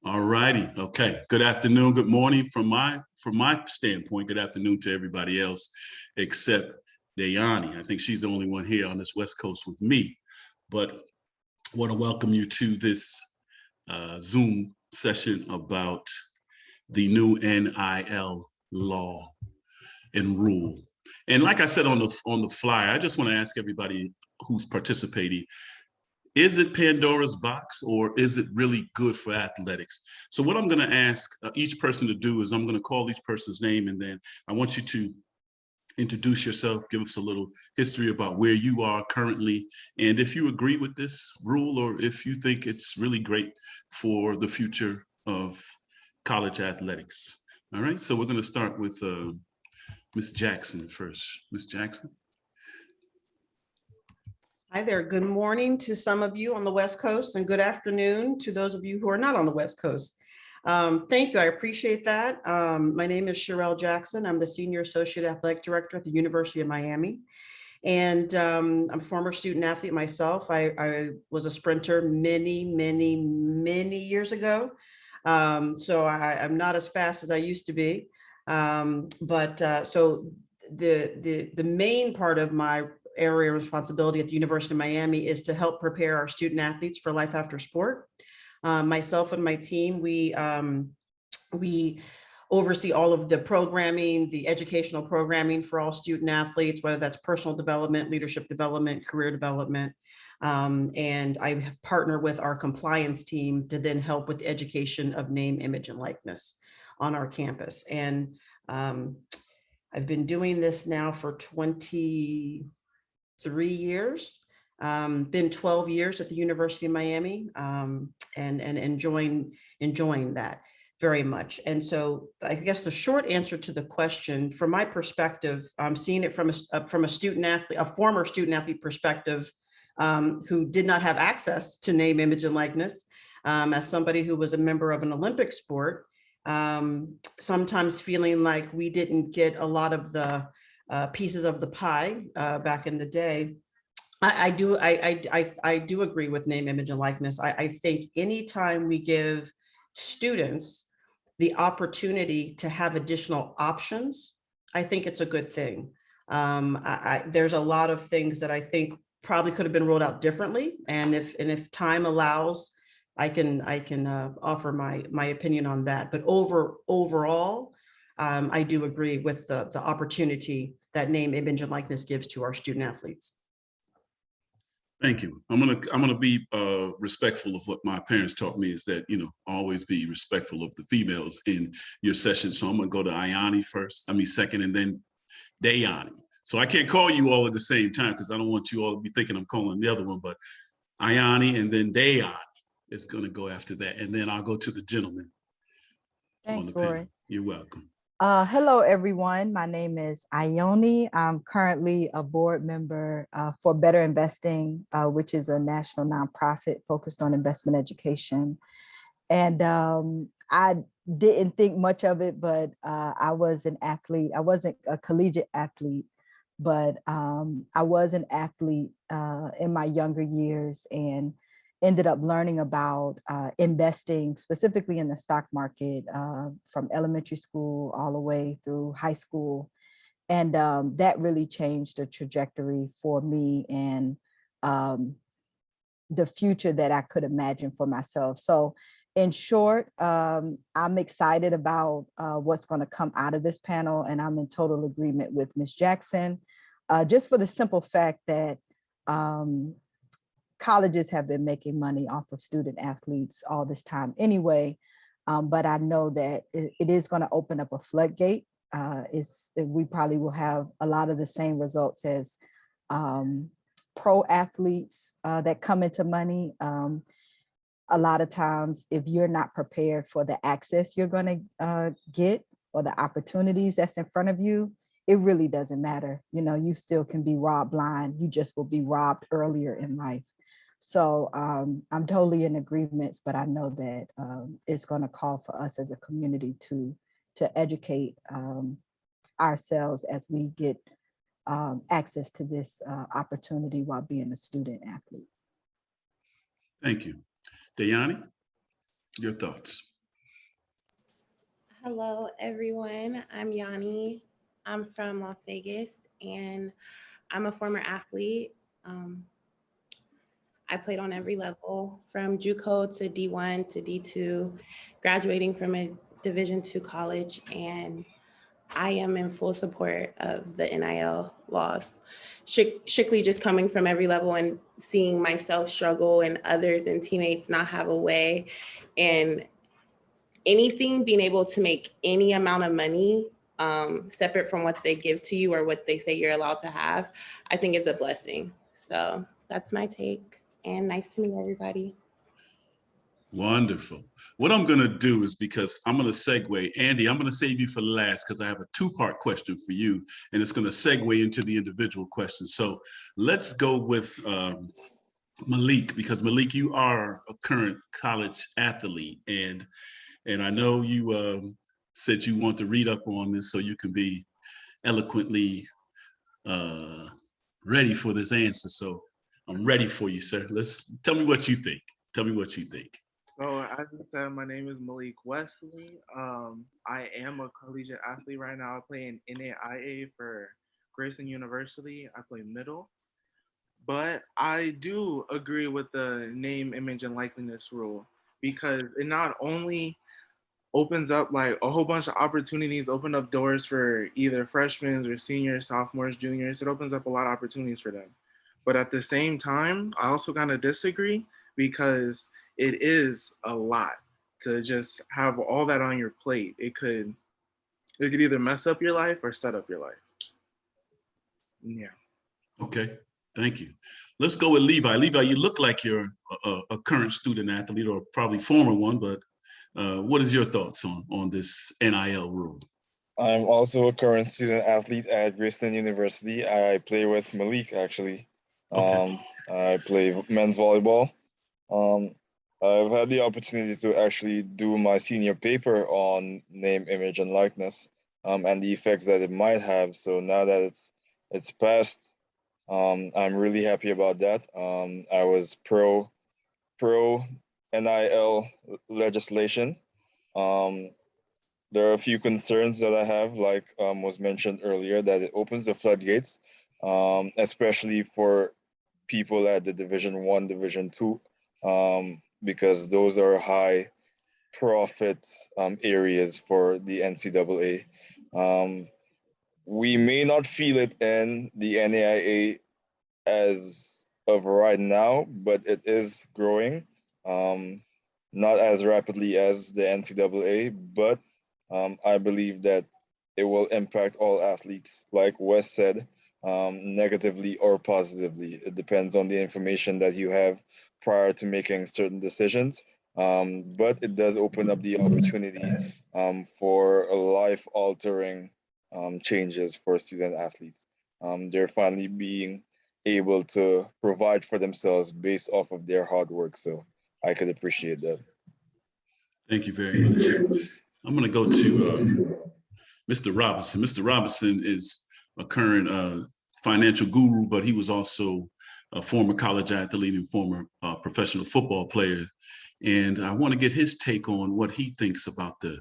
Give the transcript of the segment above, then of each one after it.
All righty. Okay. Good afternoon. Good morning from my standpoint. Good afternoon to everybody else except Yani. I think she's the only one here on this West Coast with me. But I want to welcome you to this Zoom session about the new NIL law and rule. And like I said on the flyer, I just want to ask everybody who's participating, is it Pandora's box or is it really good for athletics? So what I'm going to ask each person to do is I'm going to call each person's name, and then I want you to introduce yourself, give us a little history about where you are currently, and if you agree with this rule or if you think it's really great for the future of college athletics. All right, so we're going to start with Ms. Jackson first. Ms. Jackson. Hi there. Good morning to some of you on the West Coast and good afternoon to those of you who are not on the West Coast. Thank you. I appreciate that. My name is Sherelle Jackson. I'm the Senior Associate Athletic Director at the University of Miami. And I'm a former student athlete myself. I was a sprinter many years ago. So I'm not as fast as I used to be. So the main part of my area of responsibility at the University of Miami is to help prepare our student athletes for life after sport. Myself and my team, we oversee all of the programming, the educational programming for all student athletes, whether that's personal development, leadership development, career development. And I partner with our compliance team to then help with the education of name, image, and likeness on our campus. And I've been doing this now for 23 years, been 12 years at the University of Miami, and enjoying that very much. And so I guess the short answer to the question, from my perspective, I'm seeing it from a student athlete, a former student athlete perspective, who did not have access to name, image, and likeness, as somebody who was a member of an Olympic sport, sometimes feeling like we didn't get a lot of the pieces of the pie back in the day. I do agree with name, image, and likeness. I think anytime we give students the opportunity to have additional options, I think it's a good thing. There's a lot of things that I think probably could have been rolled out differently, and if time allows, I can offer my opinion on that. But overall, I do agree with the opportunity that name, image, and likeness gives to our student athletes. Thank you. I'm gonna be respectful of what my parents taught me, is that, always be respectful of the females in your session. So I'm gonna go to Ioni second, and then Yani. So I can't call you all at the same time because I don't want you all to be thinking I'm calling the other one, but Ioni and then Yani is gonna go after that. And then I'll go to the gentleman. Thanks, Roy. You're welcome. Hello, everyone. My name is Ioni. I'm currently a board member for Better Investing, which is a national nonprofit focused on investment education. And I didn't think much of it, but I was an athlete. I wasn't a collegiate athlete, but I was an athlete in my younger years and ended up learning about investing specifically in the stock market from elementary school all the way through high school. And that really changed the trajectory for me and the future that I could imagine for myself. So in short, I'm excited about what's going to come out of this panel, and I'm in total agreement with Ms. Jackson, just for the simple fact that colleges have been making money off of student athletes all this time anyway, but I know that it is going to open up a floodgate. We probably will have a lot of the same results as pro athletes that come into money. A lot of times, if you're not prepared for the access you're going to get or the opportunities that's in front of you, it really doesn't matter. You still can be robbed blind. You just will be robbed earlier in life. So I'm totally in agreement, but I know that it's going to call for us as a community to educate ourselves as we get access to this opportunity while being a student athlete. Thank you. Yani, your thoughts? Hello, everyone. I'm Yani. I'm from Las Vegas, and I'm a former athlete. Um, I played on every level, from JUCO to D1 to D2, graduating from a Division II college, and I am in full support of the NIL laws. Strictly just coming from every level and seeing myself struggle and others and teammates not have a way, and anything being able to make any amount of money separate from what they give to you or what they say you're allowed to have, I think is a blessing. So that's my take, and nice to meet everybody. Wonderful. What I'm going to do is, because I'm going to segue, Andy, I'm going to save you for last because I have a two-part question for you, and it's going to segue into the individual questions. So let's go with Malik, because Malik, you are a current college athlete, and I know you said you want to read up on this so you can be eloquently ready for this answer. So I'm ready for you, sir. Tell me what you think. Tell me what you think. So as I said, my name is Malik Wesley. I am a collegiate athlete right now. I play in NAIA for Grayson University. I play middle. But I do agree with the name, image, and likeness rule, because it not only opens up like a whole bunch of opportunities, open up doors for either freshmen or seniors, sophomores, juniors. It opens up a lot of opportunities for them. But at the same time, I also kind of disagree, because it is a lot to just have all that on your plate. It could either mess up your life or set up your life. Yeah. Okay, thank you. Let's go with Levi. Levi, you look like you're a current student athlete, or probably former one, but what is your thoughts on this NIL rule? I'm also a current student athlete at Grayson University. I play with Malik, actually. Okay. I play men's volleyball. I've had the opportunity to actually do my senior paper on name, image, and likeness, and the effects that it might have. So now that it's passed, I'm really happy about that. I was pro NIL legislation. There are a few concerns that I have, like was mentioned earlier, that it opens the floodgates, especially for people at the Division I, Division II, because those are high profit areas for the NCAA. We may not feel it in the NAIA as of right now, but it is growing, not as rapidly as the NCAA, but I believe that it will impact all athletes, like Wes said, negatively or positively. It depends on the information that you have prior to making certain decisions. But it does open up the opportunity for life-altering changes for student athletes. They're finally being able to provide for themselves based off of their hard work. So I could appreciate that. Thank you very much. I'm going to go to Mr. Robinson. Mr. Robinson is a current financial guru, but he was also a former college athlete and former professional football player. And I want to get his take on what he thinks about the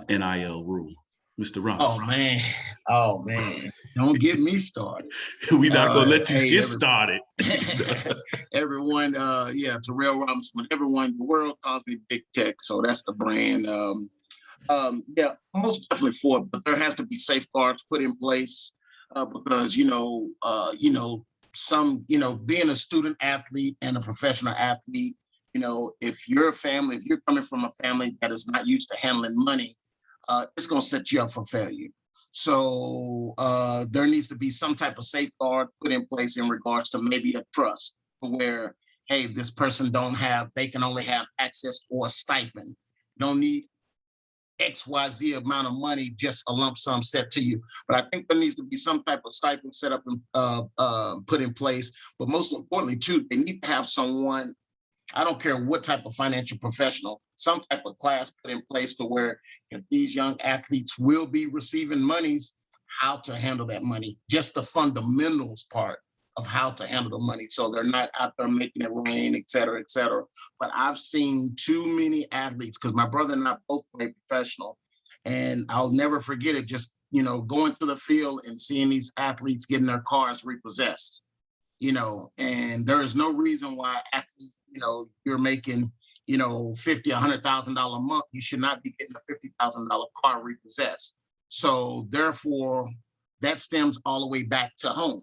NIL rule. Mr. Robinson. Oh man, don't get me started. We're not going to let you get started. Everyone, Terrell Robinson, everyone, the world calls me Big Tech, so that's the brand. Most definitely for it, but there has to be safeguards put in place because being a student athlete and a professional athlete, if you're coming from a family that is not used to handling money, it's going to set you up for failure. So there needs to be some type of safeguard put in place in regards to maybe a trust where, hey, this person they can only have access or a stipend. Don't need XYZ amount of money, just a lump sum set to you. But I think there needs to be some type of stipend set up and put in place. But most importantly, too, they need to have someone, I don't care what type of financial professional, some type of class put in place to where if these young athletes will be receiving monies, how to handle that money, just the fundamentals part of how to handle the money. So they're not out there making it rain, et cetera, et cetera. But I've seen too many athletes, because my brother and I both play professional. And I'll never forget it, just, going to the field and seeing these athletes getting their cars repossessed, and there is no reason why athletes, you're making, $50,000, $100,000 a month, you should not be getting a $50,000 car repossessed. So therefore, that stems all the way back to home.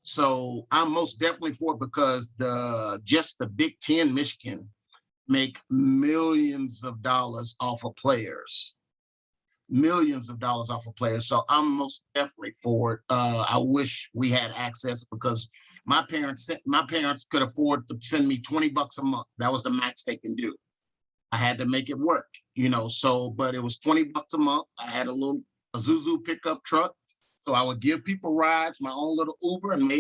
So I'm most definitely for it, because just the Big Ten, Michigan, make millions of dollars off of players. Millions of dollars off of players. So I'm most definitely for it. I wish we had access, because my parents could afford to send me $20 a month. That was the max they can do. I had to make it work, so, but it was $20 a month. I had a little Isuzu pickup truck. So I would give people rides, my own little Uber, and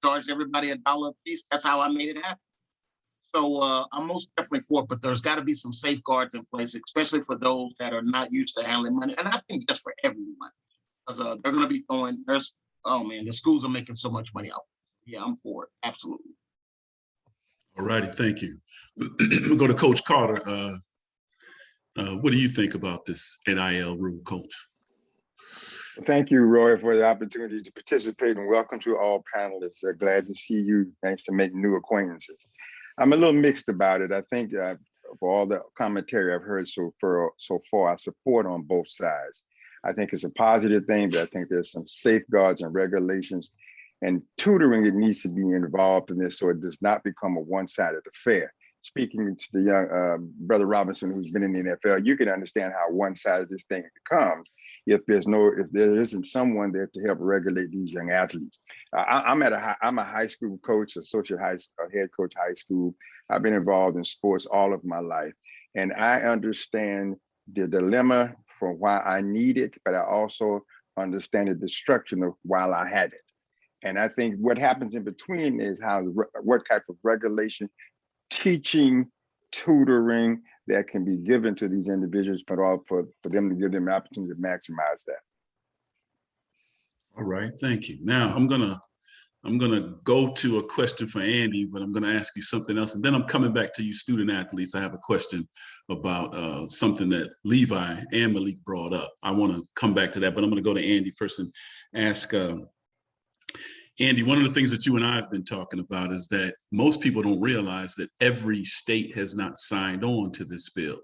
charged everybody $1 a piece. That's how I made it happen. So I'm most definitely for it, but there's got to be some safeguards in place, especially for those that are not used to handling money. And I think just for everyone, because they're going to be the schools are making so much money out. Yeah, I'm for it. Absolutely. All righty, thank you. We'll go to Coach Carter. What do you think about this NIL rule, Coach? Thank you, Roy, for the opportunity to participate, and welcome to all panelists. Glad to see you. Thanks to make new acquaintances. I'm a little mixed about it. I think for all the commentary I've heard so far, I support on both sides. I think it's a positive thing, but I think there's some safeguards and regulations and tutoring that needs to be involved in this, so it does not become a one-sided affair. Speaking to the young brother Robinson, who's been in the NFL, you can understand how one-sided this thing becomes if there isn't someone there to help regulate these young athletes. I'm a high school coach, head coach high school. I've been involved in sports all of my life, and I understand the dilemma for why I need it, but I also understand the destruction of while I had it. And I think what happens in between is what type of regulation, teaching, tutoring that can be given to these individuals, but all for them to give them an opportunity to maximize that. All right, thank you. Now I'm gonna go to a question for Andy, but I'm gonna ask you something else, and then I'm coming back to you student athletes. I have a question about something that Levi and Malik brought up. I want to come back to that, but I'm gonna go to Andy first and ask Andy, one of the things that you and I have been talking about is that most people don't realize that every state has not signed on to this bill.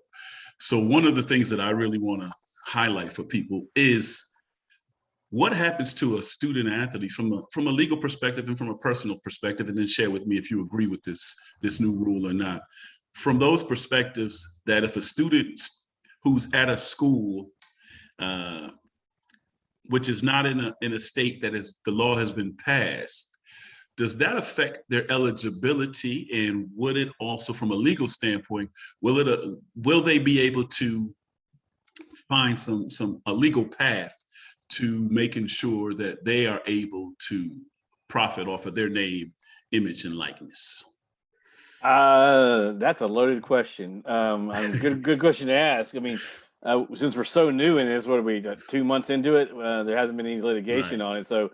So one of the things that I really want to highlight for people is what happens to a student athlete from a legal perspective and from a personal perspective, and then share with me if you agree with this new rule or not. From those perspectives, that if a student who's at a school which is not in a state that the law has been passed, does that affect their eligibility? And would it also, from a legal standpoint, will they be able to find a legal path to making sure that they are able to profit off of their name, image, and likeness? That's a loaded question. Good question to ask. I mean, since we're so new in this, what are we, 2 months into it? There hasn't been any litigation on it. So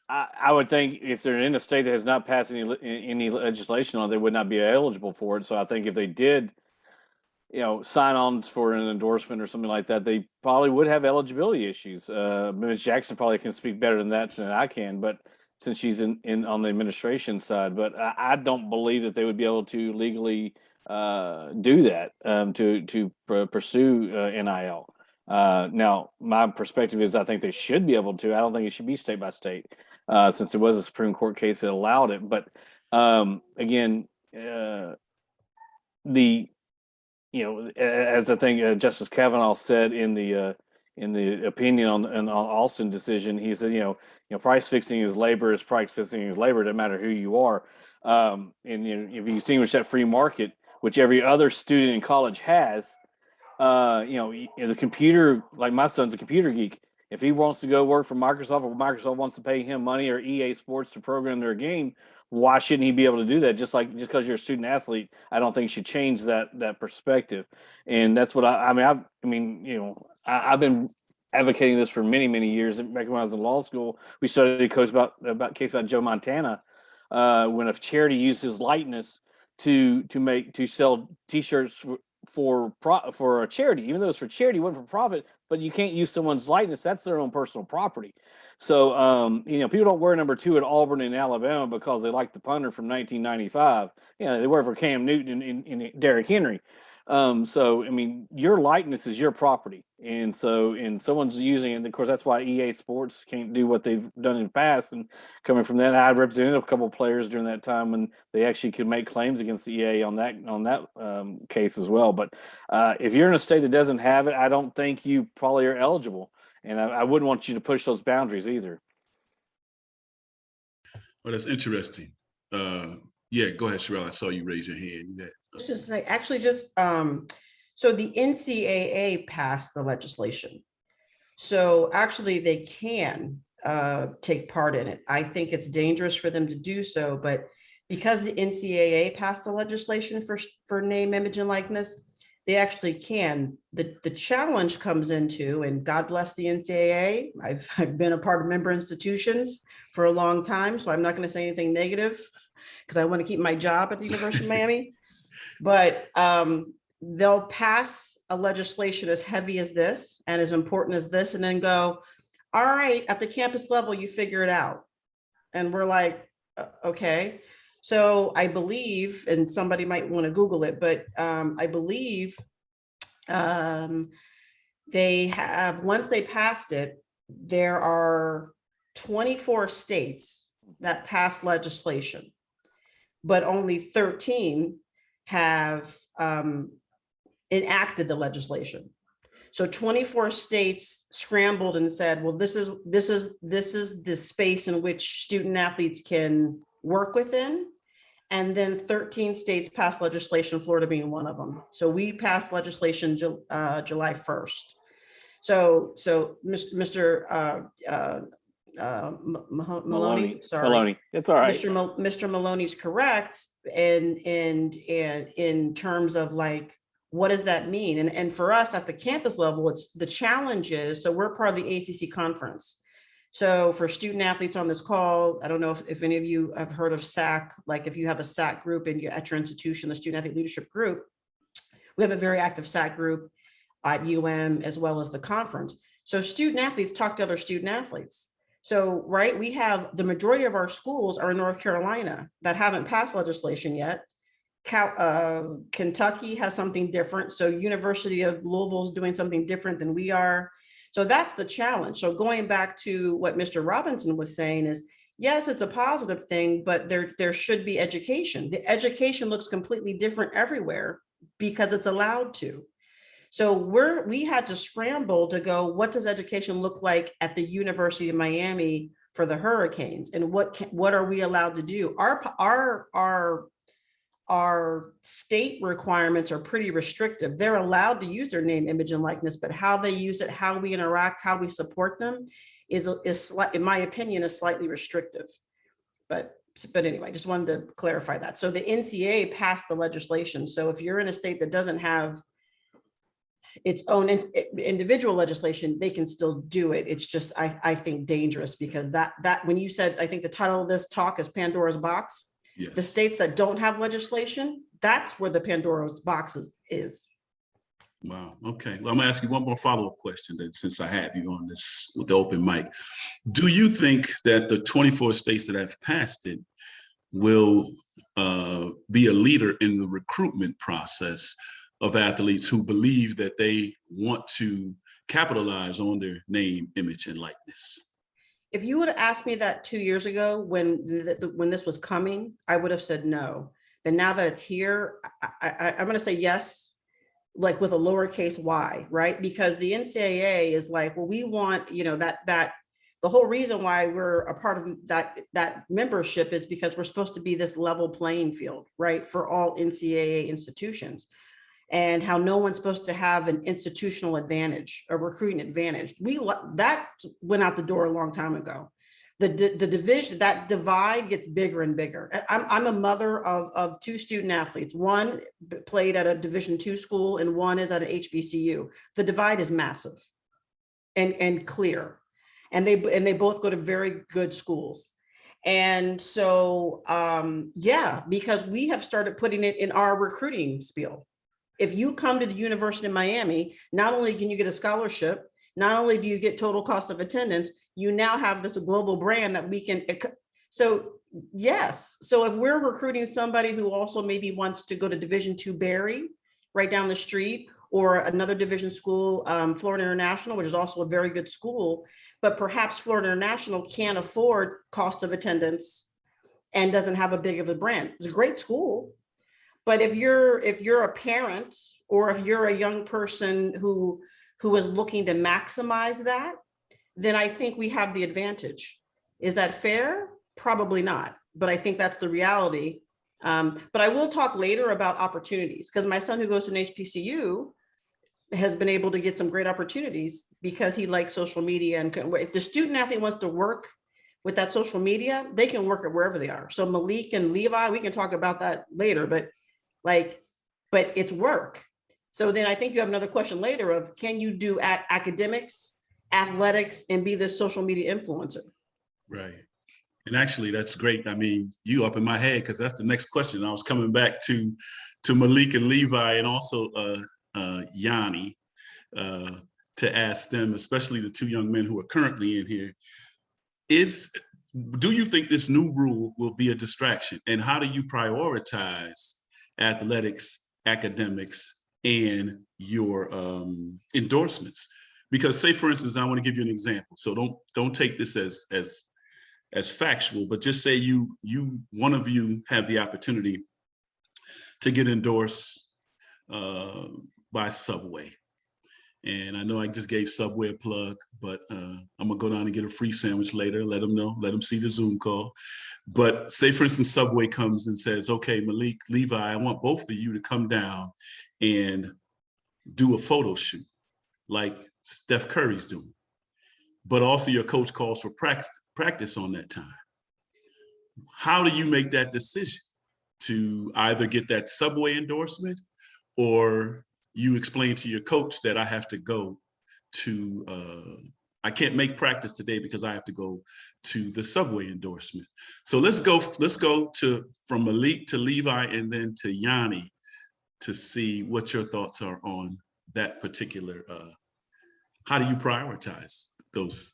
I would think if they're in a state that has not passed any legislation on it, they would not be eligible for it. So I think if they did, sign on for an endorsement or something like that, they probably would have eligibility issues. Ms. Jackson probably can speak better than that than I can, but since she's in on the administration side, but I don't believe that they would be able to legally do that to pursue NIL. Now, my perspective is I think they should be able to. I don't think it should be state by state, since there was a Supreme Court case that allowed it. But again, as I think Justice Kavanaugh said in the opinion on the Alston decision, he said, price fixing is labor, is price fixing is labor. It doesn't matter who you are. And if you distinguish that free market, which every other student in college has, the computer, like my son's a computer geek. If he wants to go work for Microsoft, or Microsoft wants to pay him money, or EA Sports to program their game, why shouldn't he be able to do that? Just because you're a student athlete, I don't think you should change that perspective. And that's what I've been advocating this for many, many years. Back when I was in law school, we studied a case about Joe Montana, when a charity used his likeness to sell T-shirts for a charity, even though it's for charity, it wasn't for profit, but you can't use someone's likeness. That's their own personal property. So, people don't wear number 2 at Auburn in Alabama because they like the punter from 1995. They wear it for Cam Newton and Derrick Henry. Your likeness is your property. And someone's using it. And of course, that's why EA Sports can't do what they've done in the past. And coming from that, I represented a couple of players during that time when they actually could make claims against the EA on that case as well. But if you're in a state that doesn't have it, I don't think you probably are eligible. And I wouldn't want you to push those boundaries either. Well, that's interesting. Yeah, go ahead, Sherelle. I saw you raise your hand. Just say, actually, so the NCAA passed the legislation. So actually, they can take part in it. I think it's dangerous for them to do so, but because the NCAA passed the legislation for name, image, and likeness, they actually can. The challenge comes into, and God bless the NCAA. I've been a part of member institutions for a long time, so I'm not going to say anything negative because I want to keep my job at the University of Miami. But they'll pass a legislation as heavy as this and as important as this, and then go, all right, at the campus level, you figure it out. And we're like, okay. So I believe, and somebody might want to Google it, but I believe they have, once they passed it, there are 24 states that passed legislation, but only 13 have enacted the legislation. So 24 states scrambled and said, well, this is the space in which student athletes can work within. And then 13 states passed legislation, Florida being one of them. So we passed legislation July 1st. So Mr. Maloney, sorry. Maloney, it's all right. Mr. Maloney's correct. And in terms of like, what does that mean? And for us at the campus level, it's the challenge is, so we're part of the ACC conference. So for student athletes on this call, I don't know if any of you have heard of SAC, like if you have a SAC group at your institution, the Student Athlete Leadership Group, we have a very active SAC group at UM as well as the conference. So student athletes talk to other student athletes. So, right, we have the majority of our schools are in North Carolina that haven't passed legislation yet. Kentucky has something different. So University of Louisville is doing something different than we are. So that's the challenge. So going back to what Mr. Robinson was saying is, yes, it's a positive thing, but there should be education. The education looks completely different everywhere because it's allowed to. So we had to scramble to go, what does education look like at the University of Miami for the Hurricanes? And what are we allowed to do? Our state requirements are pretty restrictive. They're allowed to use their name, image, and likeness, but how they use it, how we interact, how we support them is in my opinion, is slightly restrictive. But anyway, just wanted to clarify that. So the NCAA passed the legislation. So if you're in a state that doesn't have its own individual legislation, they can still do it. It's just, I think, dangerous because that when you said, I think the title of this talk is Pandora's Box. Yes. The states that don't have legislation, that's where the Pandora's box is. Wow. Okay. Well, I'm gonna ask you one more follow-up question then, since I have you on this with the open mic. Do you think that the 24 states that have passed it will be a leader in the recruitment process of athletes who believe that they want to capitalize on their name, image, and likeness? If you would have asked me that 2 years ago when this was coming, I would have said no. But now that it's here, I'm going to say yes, like with a lowercase y, right? Because the NCAA is like, well, we want, that the whole reason why we're a part of that membership is because we're supposed to be this level playing field, right? For all NCAA institutions. And how no one's supposed to have an institutional advantage, a recruiting advantage. That went out the door a long time ago. The division, that divide gets bigger and bigger. I'm a mother of 2 student athletes. One played at a Division II school and one is at an HBCU. The divide is massive and clear. And they both go to very good schools. And so, yeah, because we have started putting it in our recruiting spiel. If you come to the University of Miami, not only can you get a scholarship, not only do you get total cost of attendance, you now have this global brand that we can. So yes, so if we're recruiting somebody who also maybe wants to go to Division II Barry, right down the street, or another division school, Florida International, which is also a very good school, but perhaps Florida International can't afford cost of attendance and doesn't have a big of a brand. It's a great school. But if you're a parent, or if you're a young person who is looking to maximize that, then I think we have the advantage. Is that fair? Probably not, but I think that's the reality. But I will talk later about opportunities, because my son who goes to an HBCU has been able to get some great opportunities because he likes social media. And if the student athlete wants to work with that social media, they can work it wherever they are. So Malik and Levi, we can talk about that later, but it's work. So then I think you have another question later of, can you do academics, athletics, and be this social media influencer? Right. And actually, that's great. I mean, you up in my head, because that's the next question. I was coming back to Malik and Levi, and also Yani, to ask them, especially the two young men who are currently in here, do you think this new rule will be a distraction? And how do you prioritize athletics, academics, and your endorsements? Because say, for instance, I want to give you an example. So don't take this as factual, but just say one of you have the opportunity to get endorsed by Subway. And I know I just gave Subway a plug, but I'm gonna go down and get a free sandwich later, let them know, let them see the Zoom call. But say, for instance, Subway comes and says, okay, Malik, Levi, I want both of you to come down and do a photo shoot like Steph Curry's doing. But also your coach calls for practice on that time. How do you make that decision to either get that Subway endorsement, or you explain to your coach that I have to go to, I can't make practice today because I have to go to the Subway endorsement. So let's go from Malik to Levi and then to Yani to see what your thoughts are on that particular, how do you prioritize those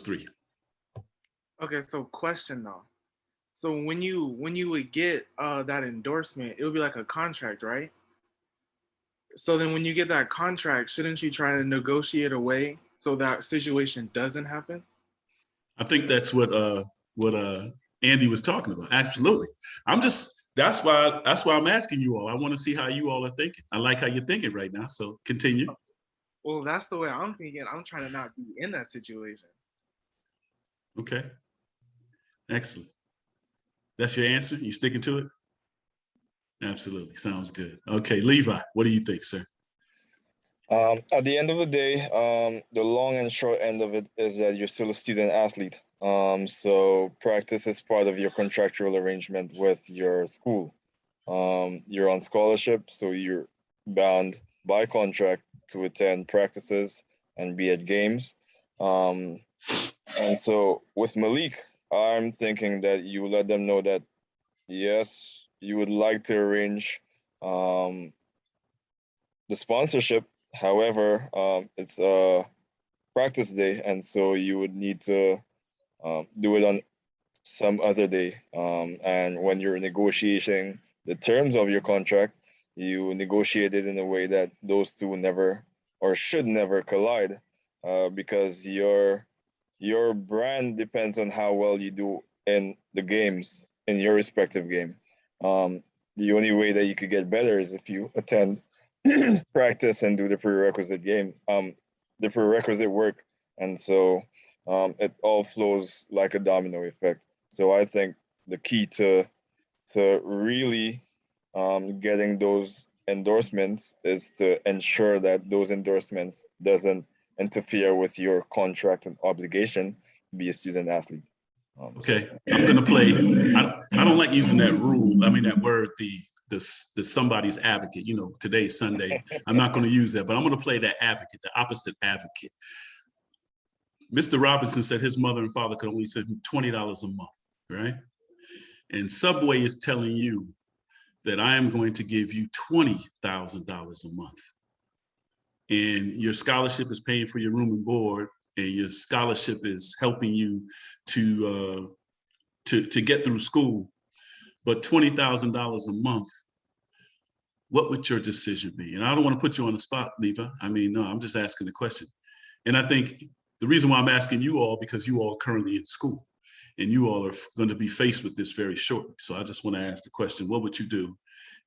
three? Okay, so question though. So when you would get that endorsement, it would be like a contract, right? So then when you get that contract, shouldn't you try to negotiate a way so that situation doesn't happen? I think that's what Andy was talking about. Absolutely. That's why I'm asking you all. I want to see how you all are thinking. I like how you're thinking right now. So continue. Well, that's the way I'm thinking. I'm trying to not be in that situation. Okay. Excellent. That's your answer? You sticking to it? Absolutely. Sounds good. Okay, Levi, what do you think, sir? At the end of the day, the long and short end of it is that you're still a student athlete. So practice is part of your contractual arrangement with your school. You're on scholarship, so you're bound by contract to attend practices and be at games. And so with Malik, I'm thinking that you let them know that, yes, you would like to arrange the sponsorship. However, it's a practice day, and so you would need to do it on some other day. And when you're negotiating the terms of your contract, you negotiate it in a way that those two never or should never collide, because your brand depends on how well you do in the games, in your respective game. The only way that you could get better is if you attend practice and do the prerequisite the prerequisite work. And so it all flows like a domino effect. So I think the key to really getting those endorsements is to ensure that those endorsements doesn't interfere with your contract and obligation to be a student athlete. Okay, I'm gonna play. I don't like using that rule. I mean that word, the somebody's advocate. You know, today's Sunday. I'm not going to use that, but I'm going to play that advocate, the opposite advocate. Mr. Robinson said his mother and father could only send him $20 a month, right? And Subway is telling you that I am going to give you $20,000 a month. And your scholarship is paying for your room and board, and your scholarship is helping you to get through school. But $20,000 a month, what would your decision be? And I don't want to put you on the spot, Levi. I mean, no, I'm just asking the question. And I think the reason why I'm asking you all, because you all are currently in school and you all are going to be faced with this very shortly. So I just want to ask the question, what would you do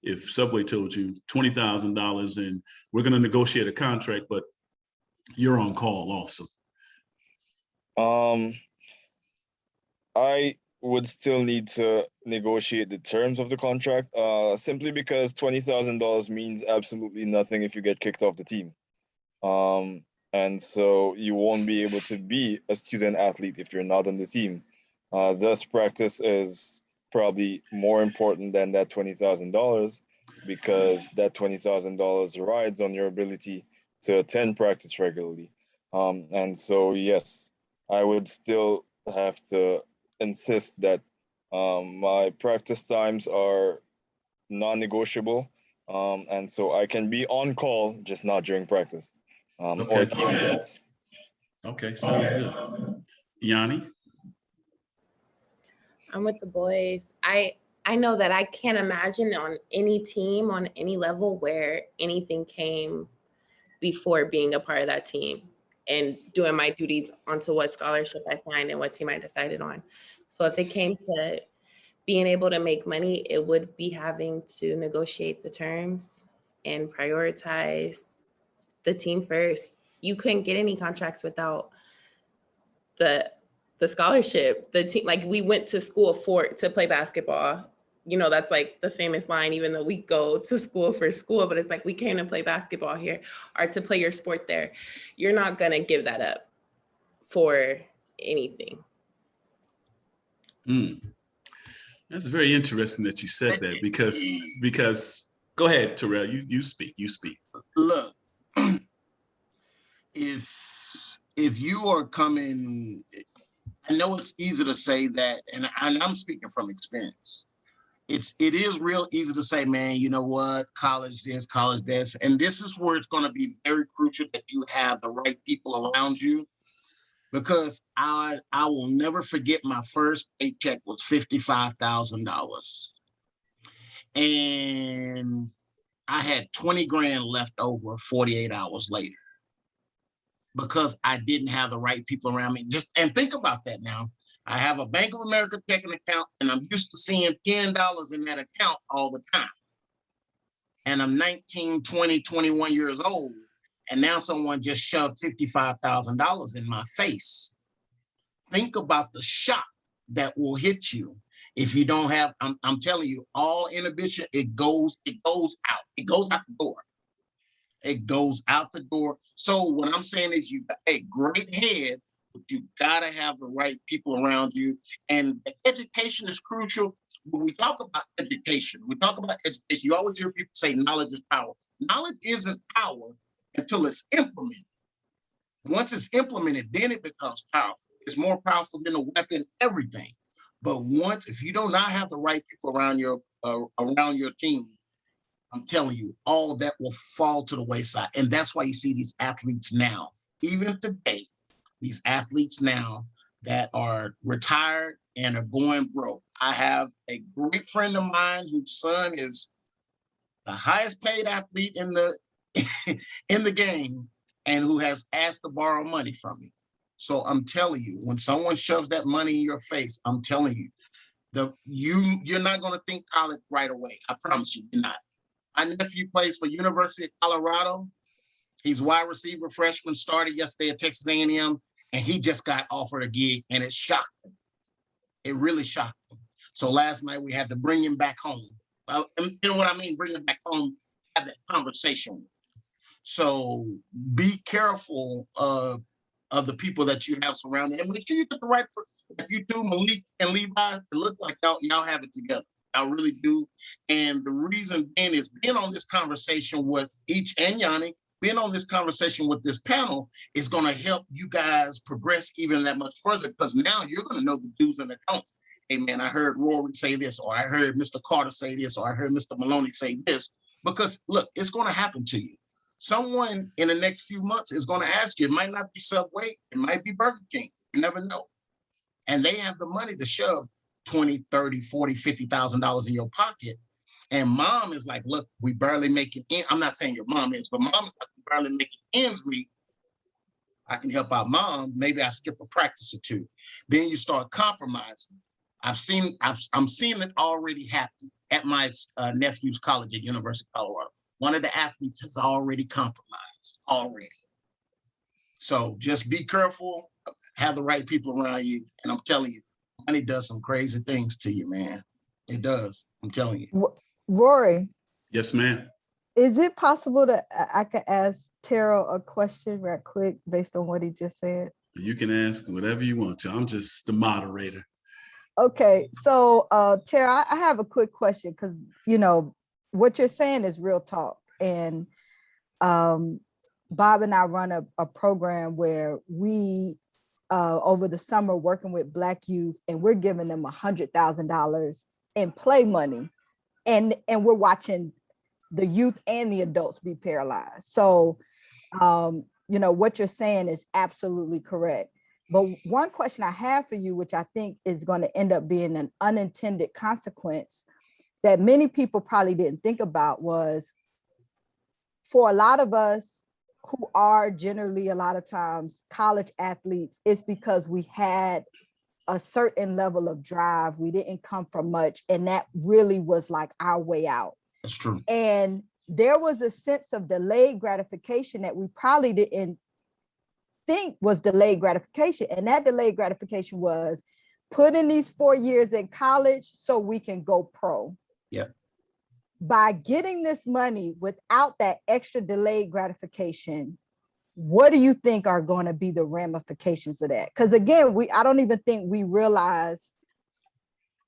if Subway told you $20,000 and we're going to negotiate a contract, but you're on call also? I would still need to negotiate the terms of the contract, simply because $20,000 means absolutely nothing if you get kicked off the team. And so you won't be able to be a student athlete if you're not on the team. Thus, practice is probably more important than that $20,000, because that $20,000 rides on your ability to attend practice regularly. And so, yes, I would still have to insist that my practice times are non-negotiable, and so I can be on call, just not during practice or team events. Okay, sounds good. Yani? I'm with the boys. I know that I can't imagine on any team, on any level, where anything came before being a part of that team and doing my duties onto what scholarship I find and what team I decided on. So if it came to being able to make money, it would be having to negotiate the terms and prioritize the team first. You couldn't get any contracts without the scholarship. The team, like, we went to school to play basketball. You know, that's like the famous line, even though we go to school for school, but it's like, we came to play basketball here or to play your sport there. You're not gonna give that up for anything. That's very interesting that you said that, because go ahead, Terrell, you speak. Look, if you are coming, I know it's easy to say that, and I'm speaking from experience. It is real easy to say, man, you know what, college this, college this. And this is where it's going to be very crucial that you have the right people around you. Because I will never forget, my first paycheck was $55,000. And I had 20 grand left over 48 hours later, because I didn't have the right people around me. And think about that now. I have a Bank of America checking account, and I'm used to seeing $10 in that account all the time. And I'm 19, 20, 21 years old. And now someone just shoved $55,000 in my face. Think about the shock that will hit you if you don't have, I'm telling you, all inhibition, it goes out. It goes out the door. It goes out the door. So what I'm saying is, you got a great head, but you gotta have the right people around you. And education is crucial. When we talk about education, you always hear people say knowledge is power. Knowledge isn't power until it's implemented. Once it's implemented, then it becomes powerful. It's more powerful than a weapon, everything. But if you do not have the right people around your team, I'm telling you, all that will fall to the wayside. And that's why you see these athletes now, even today, these athletes now that are retired and are going broke. I have a great friend of mine whose son is the highest paid athlete in the game, and who has asked to borrow money from me. So I'm telling you, when someone shoves that money in your face, I'm telling you, you're not going to think college right away. I promise you, you're not. My nephew plays for University of Colorado. He's wide receiver, freshman, started yesterday at Texas A&M, and he just got offered a gig, and it shocked him. It really shocked him. So last night we had to bring him back home. You know what I mean? Bring him back home, have that conversation. So be careful of the people that you have surrounding, and make sure you get the right person. Like you two, Malik and Levi, it looks like y'all have it together. I really do. And the reason being is, being on this conversation with each, and Yani, being on this conversation with this panel is going to help you guys progress even that much further, because now you're going to know the do's and the don'ts. hey man, I heard Rory say this, or I heard Mr. Carter say this, or I heard Mr. Maloney say this, because look, it's going to happen to you. Someone in the next few months is going to ask you, it might not be Subway, it might be Burger King, you never know. And they have the money to shove 20, 30, 40, $50,000 in your pocket. And mom is like, look, we barely making ends. I'm not saying your mom is, but mom is like, we barely making ends meet. I can help out mom. Maybe I skip a practice or two. Then you start compromising. I'm seeing it already happen at my nephew's college at University of Colorado. One of the athletes has already compromised already. So just be careful, have the right people around you. And I'm telling you, money does some crazy things to you, man. It does. I'm telling you. Rory. Yes, ma'am. Is it possible that I could ask Terrell a question right quick based on what he just said? You can ask whatever you want to. I'm just the moderator. Okay, so Terrell, I have a quick question because what you're saying is real talk, and Bob and I run a program where we over the summer working with Black youth, and we're giving them $100,000 in play money, and we're watching the youth and the adults be paralyzed. So what you're saying is absolutely correct. But one question I have for you, which I think is going to end up being an unintended consequence that many people probably didn't think about, was for a lot of us who are generally a lot of times college athletes, it's because we had a certain level of drive. We didn't come from much, and that really was like our way out. That's true. And there was a sense of delayed gratification that we probably didn't think was delayed gratification. And that delayed gratification was put in these 4 years in college so we can go pro. Yeah. By getting this money without that extra delayed gratification, what do you think are going to be the ramifications of that? Because again, I don't even think we realize,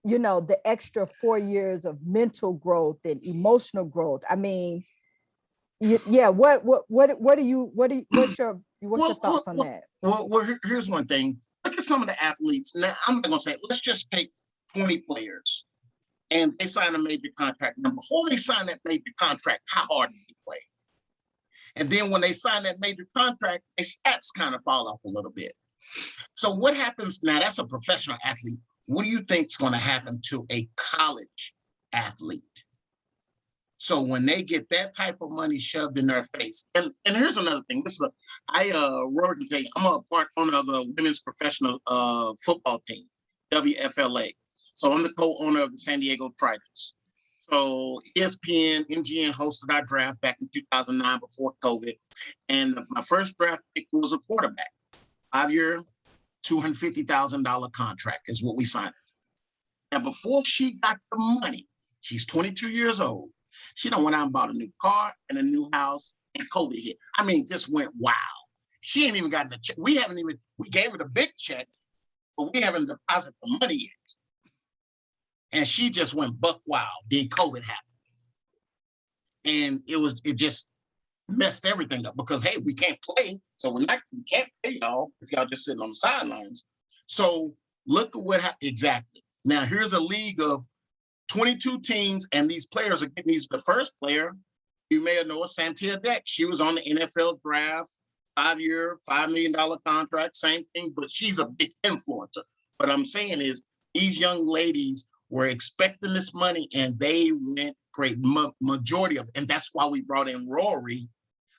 the extra 4 years of mental growth and emotional growth. I mean, what's your thoughts on that? Well, here's one thing. Look at some of the athletes. Now, I'm not going to say, let's just take 20 players and they sign a major contract. Now, before they sign that major contract, how hard did they play? And then when they sign that major contract, their stats kind of fall off a little bit. So what happens now? That's a professional athlete. What do you think is going to happen to a college athlete? So when they get that type of money shoved in their face, and here's another thing. Rory can tell you, I'm a part owner of a women's professional football team, WFLA. So I'm the co-owner of the San Diego Tridents. So ESPN, MGN hosted our draft back in 2009 before COVID. And my first draft pick was a quarterback, 5-year, $250,000 contract is what we signed. And before she got the money, she's 22 years old. She done went out and bought a new car and a new house, and COVID hit. I mean, just went wow. She ain't even gotten a check. We gave her the big check, but we haven't deposited the money yet. And she just went buck wild. Then COVID happened. And it just messed everything up because, hey, we can't play. So we can't pay y'all if y'all just sitting on the sidelines. So look at what happened. Exactly. Now, here's a league of 22 teams, and these players are getting the first player, you may have known, Santia Deck. She was on the NFL draft, 5-year, $5 million contract, same thing, but she's a big influencer. What I'm saying is these young ladies were expecting this money and they went great, majority of it. And that's why we brought in Rory,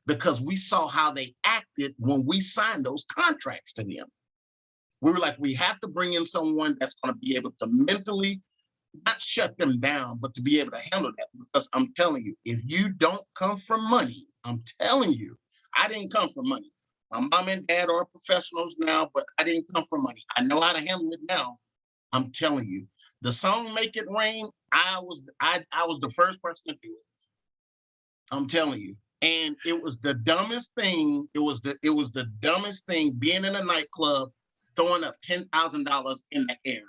because we saw how they acted when we signed those contracts to them. We were like, we have to bring in someone that's going to be able to mentally not shut them down, but to be able to handle that. Because I'm telling you, if you don't come from money, I'm telling you, I didn't come from money. My mom and dad are professionals now, but I didn't come from money. I know how to handle it now. I'm telling you, the song "Make It Rain," I was the first person to do it. I'm telling you. And it was the dumbest thing. It was the dumbest thing being in a nightclub, throwing up $10,000 in the air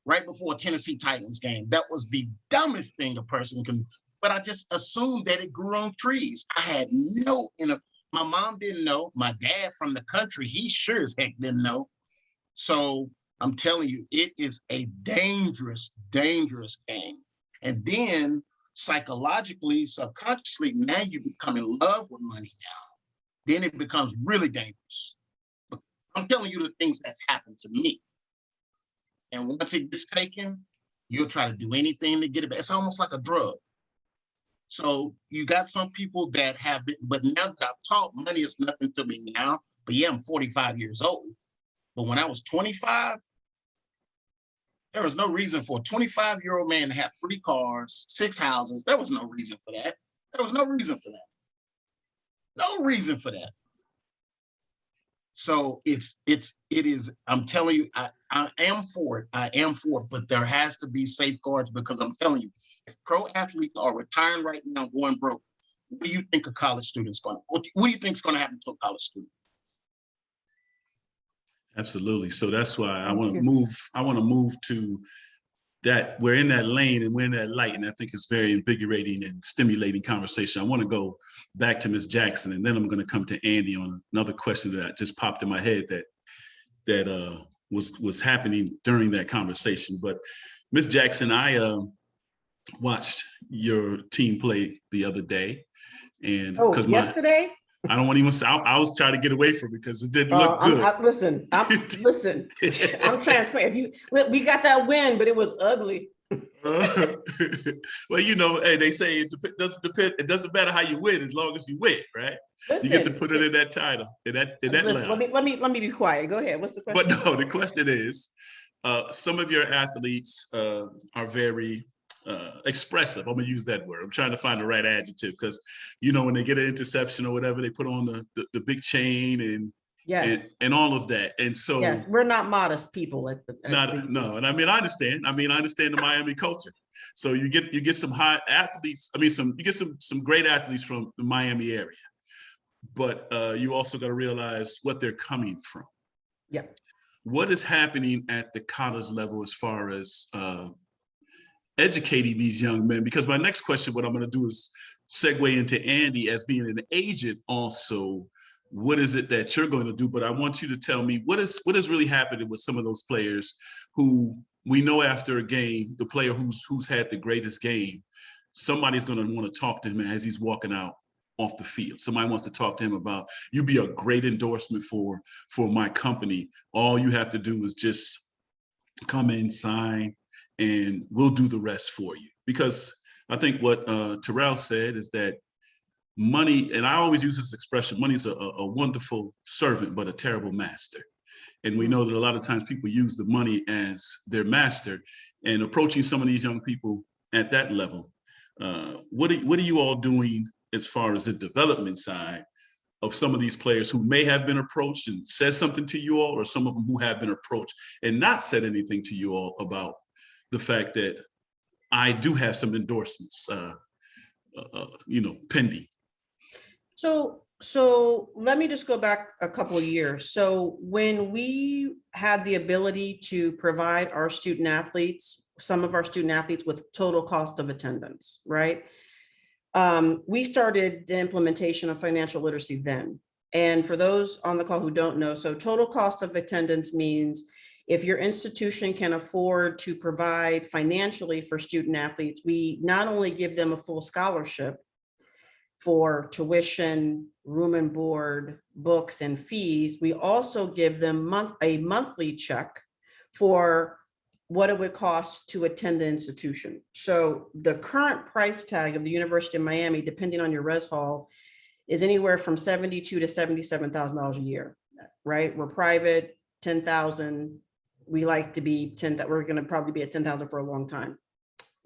right before a Tennessee Titans game. That was the dumbest thing a person can, but I just assumed that it grew on trees. I had my mom didn't know. My dad from the country, he sure as heck didn't know. So I'm telling you, it is a dangerous, dangerous game. And then psychologically, subconsciously, now you become in love with money now. Then it becomes really dangerous. But I'm telling you the things that's happened to me. And once it gets taken, you'll try to do anything to get it back. It's almost like a drug. So you got some people that have been, but now that I've taught, money is nothing to me now. But yeah, I'm 45 years old. But when I was 25, there was no reason for a 25-year-old man to have 3 cars, 6 houses. There was no reason for that. There was no reason for that. No reason for that. So it is, I'm telling you, I am for it. I am for it, but there has to be safeguards, because I'm telling you, if pro athletes are retiring right now, going broke, what do you think a college student's going to, what do you think is going to happen to a college student? Absolutely. So that's why I want to move to that. We're in that lane and we're in that light. And I think it's very invigorating and stimulating conversation. I want to go back to Ms. Jackson, and then I'm going to come to Andy on another question that just popped in my head that was happening during that conversation. But Ms. Jackson, I watched your team play the other day. And because yesterday? I don't want to even say, I was trying to get away from it because it didn't look good. Listen, I'm transparent. We got that win, but it was ugly. Well, you know, hey, they say it doesn't depend. It doesn't matter how you win as long as you win, right? Listen, you get to put it in that title, in that listen, let me be quiet. Go ahead. What's the question? But no, the question is, some of your athletes are very expressive. I'm gonna use that word. I'm trying to find the right adjective, because you know when they get an interception or whatever, they put on the big chain and yes, and all of that. And so yeah, we're not modest people no. And I mean, I understand the Miami culture. So you get some high athletes. I mean, you get some great athletes from the Miami area, but you also got to realize what they're coming from. Yeah. What is happening at the college level as far as educating these young men? Because my next question, what I'm going to do is segue into Andy as being an agent also. What is it that you're going to do? But I want you to tell me what is really happening with some of those players who we know after a game, the player who's had the greatest game, somebody's going to want to talk to him as he's walking out off the field. Somebody wants to talk to him about, you be a great endorsement for my company. All you have to do is just come in, sign, and we'll do the rest for you. Because I think what Terrell said is that money, and I always use this expression, money's a wonderful servant, but a terrible master. And we know that a lot of times people use the money as their master. And approaching some of these young people at that level, what are you all doing as far as the development side of some of these players who may have been approached and said something to you all, or some of them who have been approached and not said anything to you all about the fact that I do have some endorsements, pending? So let me just go back a couple of years. So when we had the ability to provide our student athletes, some of our student athletes, with total cost of attendance, right? We started the implementation of financial literacy then. And for those on the call who don't know, so total cost of attendance means if your institution can afford to provide financially for student athletes, we not only give them a full scholarship for tuition, room and board, books, and fees, we also give them a monthly check for what it would cost to attend the institution. So the current price tag of the University of Miami, depending on your res hall, is anywhere from $72,000 to $77,000 a year, right? We're private, 10,000. We like to be 10,000. We're going to probably be at 10,000 for a long time.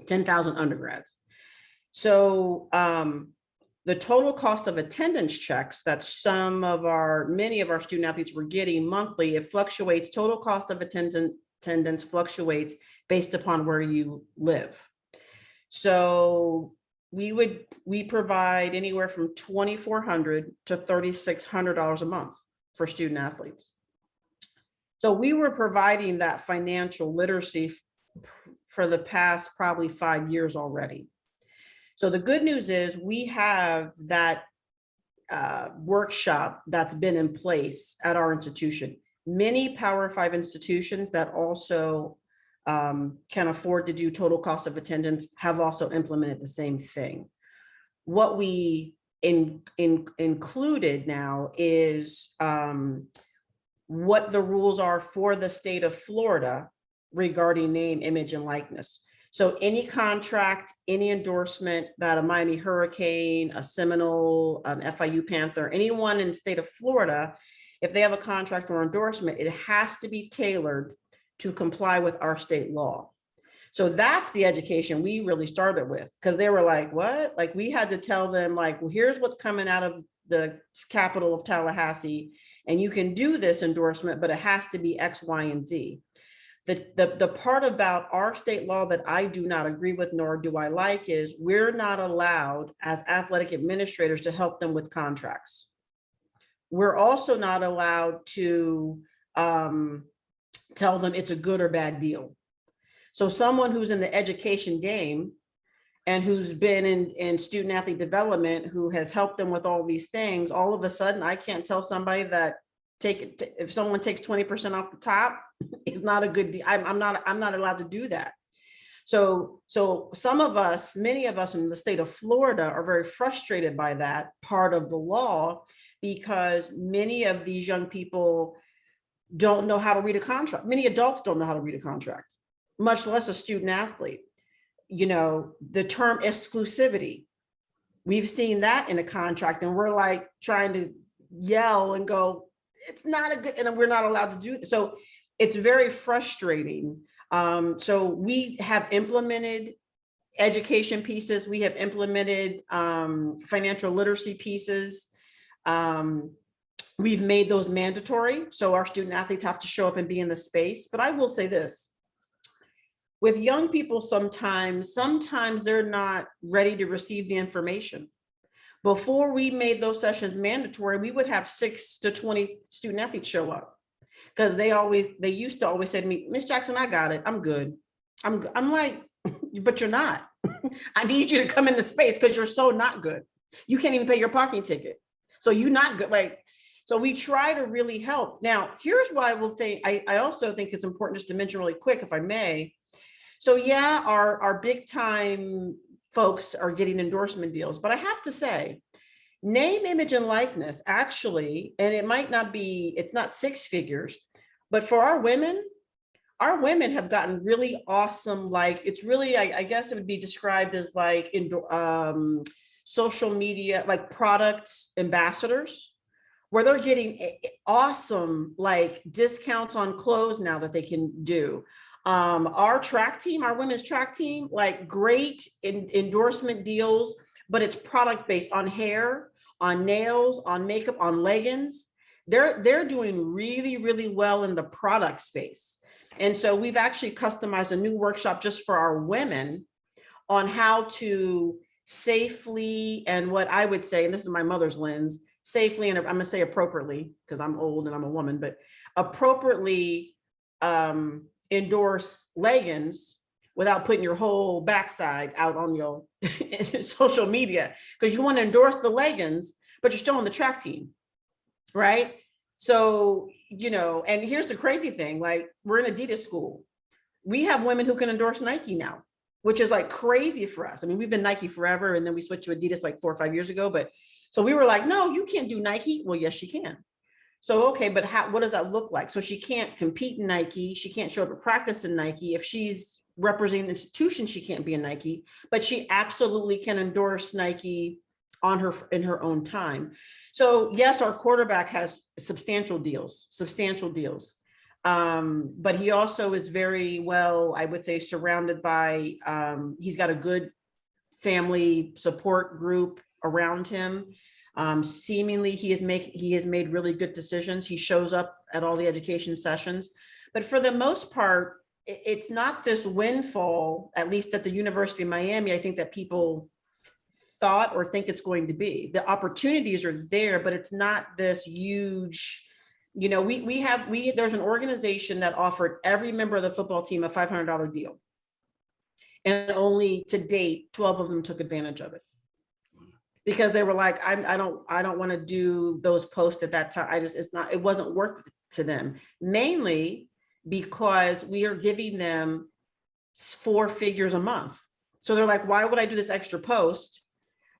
10,000 undergrads. So the total cost of attendance checks that many of our student athletes were getting monthly, it fluctuates. Total cost of attendance fluctuates based upon where you live. So we provide anywhere from $2,400 to $3,600 a month for student athletes. So we were providing that financial literacy for the past probably 5 years already. So the good news is we have that workshop that's been in place at our institution. Many Power 5 institutions that also can afford to do total cost of attendance have also implemented the same thing. What we included now is what the rules are for the state of Florida regarding name, image, and likeness. So any contract, any endorsement that a Miami Hurricane, a Seminole, an FIU Panther, anyone in the state of Florida, if they have a contract or endorsement, it has to be tailored to comply with our state law. So that's the education we really started with, because they were like, what? Like, we had to tell them, like, well, here's what's coming out of the capital of Tallahassee, and you can do this endorsement, but it has to be X, Y, and Z. The part about our state law that I do not agree with, nor do I like, is we're not allowed as athletic administrators to help them with contracts. We're also not allowed to tell them it's a good or bad deal. So someone who's in the education game and who's been in student athlete development, who has helped them with all these things, all of a sudden, I can't tell somebody that if someone takes 20% off the top, it's not a good deal. I'm not allowed to do that. So some of us, many of us in the state of Florida are very frustrated by that part of the law, because many of these young people don't know how to read a contract. Many adults don't know how to read a contract, much less a student athlete. You know, the term exclusivity, we've seen that in a contract, and we're like trying to yell and go, it's not a good, and we're not allowed to do it. So it's very frustrating. So we have implemented education pieces. We have implemented financial literacy pieces. We've made those mandatory. So our student athletes have to show up and be in the space. But I will say this, with young people, sometimes they're not ready to receive the information. Before we made those sessions mandatory, we would have 6 to 20 student athletes show up, because they used to always say to me, Miss Jackson, I got it. I'm good. I'm like, but you're not. I need you to come into space because you're so not good. You can't even pay your parking ticket. So you're not good. Like, so we try to really help. Now, here's why I will think, I also think it's important just to mention really quick, if I may. So yeah, our big time folks are getting endorsement deals, but I have to say, name, image, and likeness actually, and it might not be, it's not 6 figures, but for our women have gotten really awesome. Like, it's really, I guess it would be described as like in social media, like product ambassadors, where they're getting awesome like discounts on clothes now that they can do. Our track team, our women's track team, like great endorsement deals, but it's product based on hair, on nails, on makeup, on leggings. They're doing really, really well in the product space. And so we've actually customized a new workshop just for our women on how to safely, and what I would say, and this is my mother's lens, safely, and I'm gonna say appropriately, because I'm old and I'm a woman, but appropriately endorse leggings without putting your whole backside out on your social media, because you want to endorse the leggings, but you're still on the track team, right? So, you know, and here's the crazy thing, like, we're in Adidas school. We have women who can endorse Nike now, which is like crazy for us. I mean, we've been Nike forever, and then we switched to Adidas like 4 or 5 years ago, but so we were like, no, you can't do Nike. Well, yes, she can. So, okay, but what does that look like? So she can't compete in Nike. She can't show up at practice in Nike. If she's representing an institution, she can't be in Nike, but she absolutely can endorse Nike in her own time. So yes, our quarterback has substantial deals. But he also is very well, I would say, surrounded by, he's got a good family support group around him. Seemingly he has made really good decisions. He shows up at all the education sessions, but for the most part, it's not this windfall, at least at the University of Miami, I think, that people thought or think it's going to be. The opportunities are there, but it's not this huge, you know, there's an organization that offered every member of the football team a $500 deal. And only to date, 12 of them took advantage of it, because they were like, I don't want to do those posts at that time. It wasn't worth to them, mainly because we are giving them 4 figures a month. So they're like, why would I do this extra post?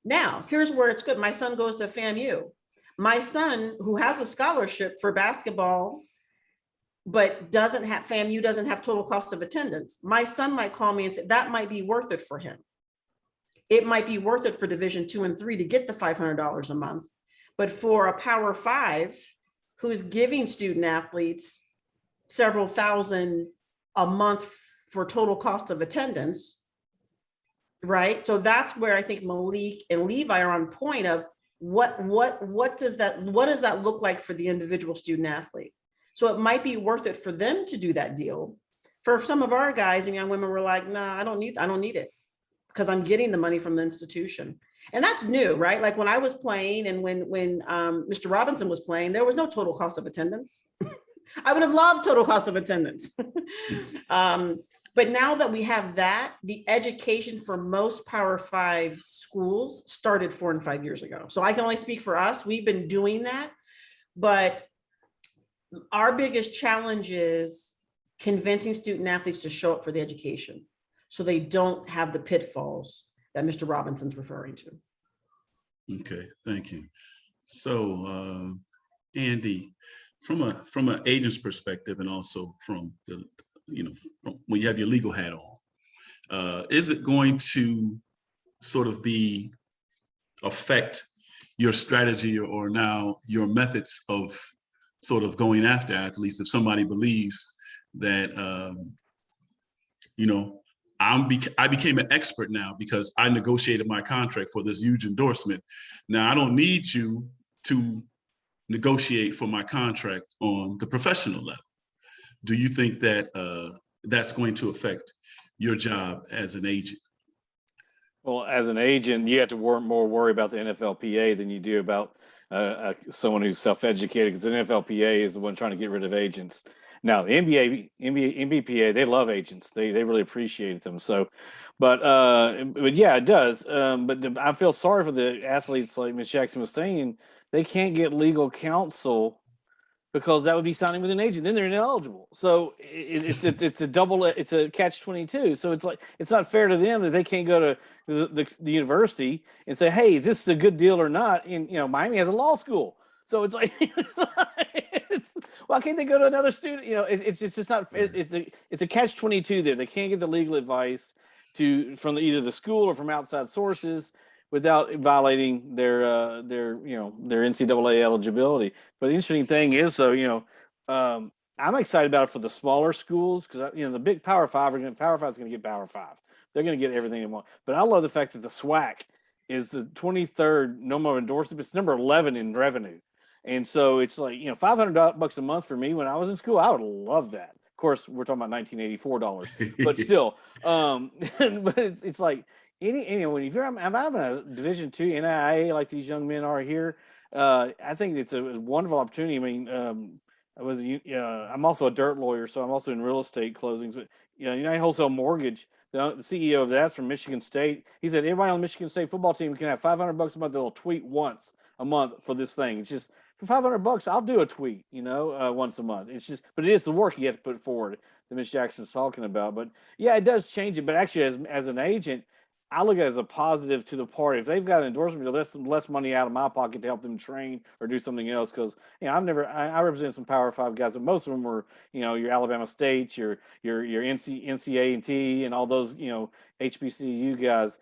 Now, here's where it's good. My son goes to FAMU. My son, who has a scholarship for basketball, but doesn't have FAMU, doesn't have total cost of attendance. My son might call me and say that might be worth it for him. It might be worth it for Division 2 and 3 to get the $500 a month. But for a Power 5 who's giving student athletes several thousand a month for total cost of attendance, right? So that's where I think Malik and Levi are on point of what does that look like for the individual student athlete? So it might be worth it for them to do that deal. For some of our guys and young women were like, nah, I don't need it because I'm getting the money from the institution. And that's new, right? Like when I was playing and when Mr. Robinson was playing, there was no total cost of attendance. I would have loved total cost of attendance. But now that we have that, the education for most Power 5 schools started 4 and 5 years ago. So I can only speak for us. We've been doing that, but our biggest challenge is convincing student athletes to show up for the education so they don't have the pitfalls that Mr. Robinson's referring to. Okay, thank you. So, Andy, from an agent's perspective, and also from the, from when you have your legal hat on, is it going to sort of affect your strategy or now your methods of sort of going after athletes if somebody believes that, I became an expert now because I negotiated my contract for this huge endorsement. Now I don't need you to negotiate for my contract on the professional level. Do you think that that's going to affect your job as an agent? Well, as an agent, you have to more worry about the NFLPA than you do about someone who's self-educated, because the NFLPA is the one trying to get rid of agents. Now, the NBPA, they love agents. They really appreciate them. So, but yeah, it does. But I feel sorry for the athletes, like Ms. Jackson was saying. They can't get legal counsel because that would be signing with an agent. Then they're ineligible. So it's a catch-22. So it's like, it's not fair to them that they can't go to the university and say, hey, is this a good deal or not? And Miami has a law school. So it's like, why can't they go to another student? It's just not. It's a catch-22 there. They can't get the legal advice from either the school or from outside sources without violating their NCAA eligibility. But the interesting thing is, though, I'm excited about it for the smaller schools because the big Power 5 is going to get Power 5. They're going to get everything they want. But I love the fact that the SWAC is the 23rd number of endorsement. It's number 11 in revenue. And so it's like, $500 a month for me when I was in school, I would love that. Of course, we're talking about $1984, but still, but it's like when if I'm having a Division II NCAA like these young men are here, I think it's a wonderful opportunity. I mean, I'm also a dirt lawyer, so I'm also in real estate closings. But United Wholesale Mortgage, the CEO of that's from Michigan State. He said everybody on the Michigan State football team can have $500 a month. They'll tweet once a month for this thing. It's just for $500, I'll do a tweet, once a month. It's just, but it is the work you have to put forward that Ms. Jackson's talking about. But yeah, it does change it. But actually, as an agent, I look at it as a positive to the party. If they've got an endorsement, there's less money out of my pocket to help them train or do something else. Because I represent some Power 5 guys, but most of them were your Alabama State, your NCAA and all those HBCU guys,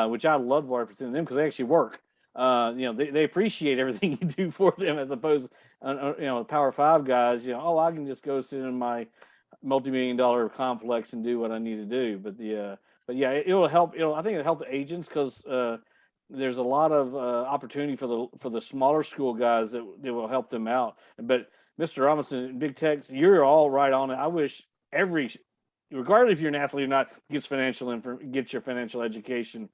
which I love representing them because they actually work. They appreciate everything you do for them as opposed Power 5 guys. I can just go sit in my multi-million-dollar complex and do what I need to do. But yeah, it'll help. I think it'll help the agents because there's a lot of opportunity for the smaller school guys that will help them out. But Mr. Robinson, Big Tech, you're all right on it. I wish regardless if you're an athlete or not, gets your financial education.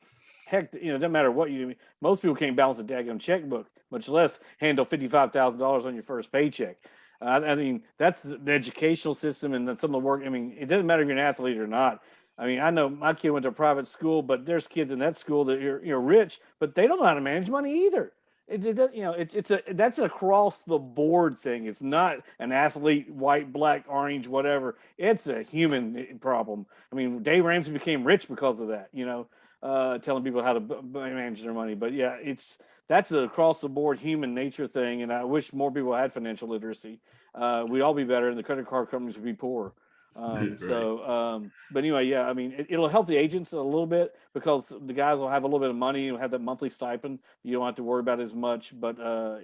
Heck, it doesn't matter what you do. Most people can't balance a daggone checkbook, much less handle $55,000 on your first paycheck. I mean, that's the educational system and some of the work. I mean, it doesn't matter if you're an athlete or not. I mean, I know my kid went to a private school, but there's kids in that school that you're rich, but they don't know how to manage money either. That's across the board thing. It's not an athlete, white, black, orange, whatever. It's a human problem. I mean, Dave Ramsey became rich because of that, telling people how to manage their money. But yeah, that's an across the board human nature thing. And I wish more people had financial literacy. We'd all be better and the credit card companies would be poor. But anyway, yeah, I mean, it'll help the agents a little bit because the guys will have a little bit of money and have that monthly stipend. You don't have to worry about as much, but but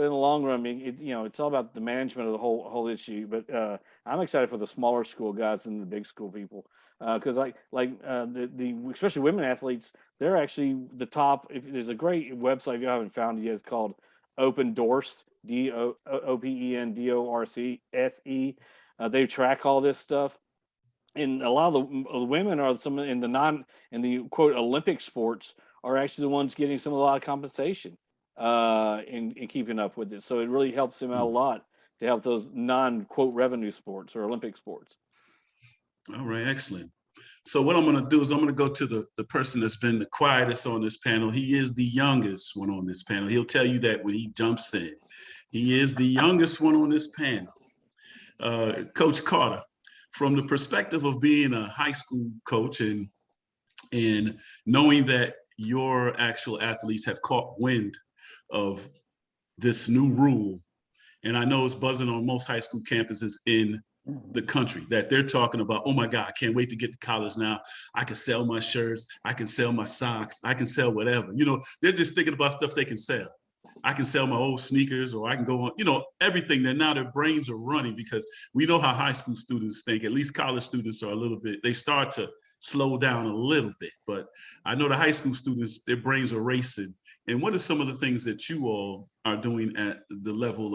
in the long run, I mean, it's all about the management of the whole issue. But I'm excited for the smaller school guys than the big school people because the especially women athletes, they're actually the top. If there's a great website if you haven't found it yet, it's called Open Dorse, DOPENDORCSE. They track all this stuff, and a lot of the women are some in the quote Olympic sports are actually the ones getting a lot of compensation in keeping up with it. So it really helps them out a lot to help those non-quote revenue sports or Olympic sports. All right, excellent. So what I'm going to do is I'm going to go to the person that's been the quietest on this panel. He is the youngest one on this panel. He'll tell you that when he jumps in. He is the youngest one on this panel. Coach Carter, from the perspective of being a high school coach and knowing that your actual athletes have caught wind of this new rule, and I know it's buzzing on most high school campuses in the country that they're talking about, oh my God, I can't wait to get to college now. I can sell my shirts, I can sell my socks, I can sell whatever. They're just thinking about stuff they can sell. I can sell my old sneakers, or I can go on, everything that now their brains are running, because we know how high school students think. At least college students are they start to slow down a little bit. But I know the high school students, their brains are racing. And what are some of the things that you all are doing at the level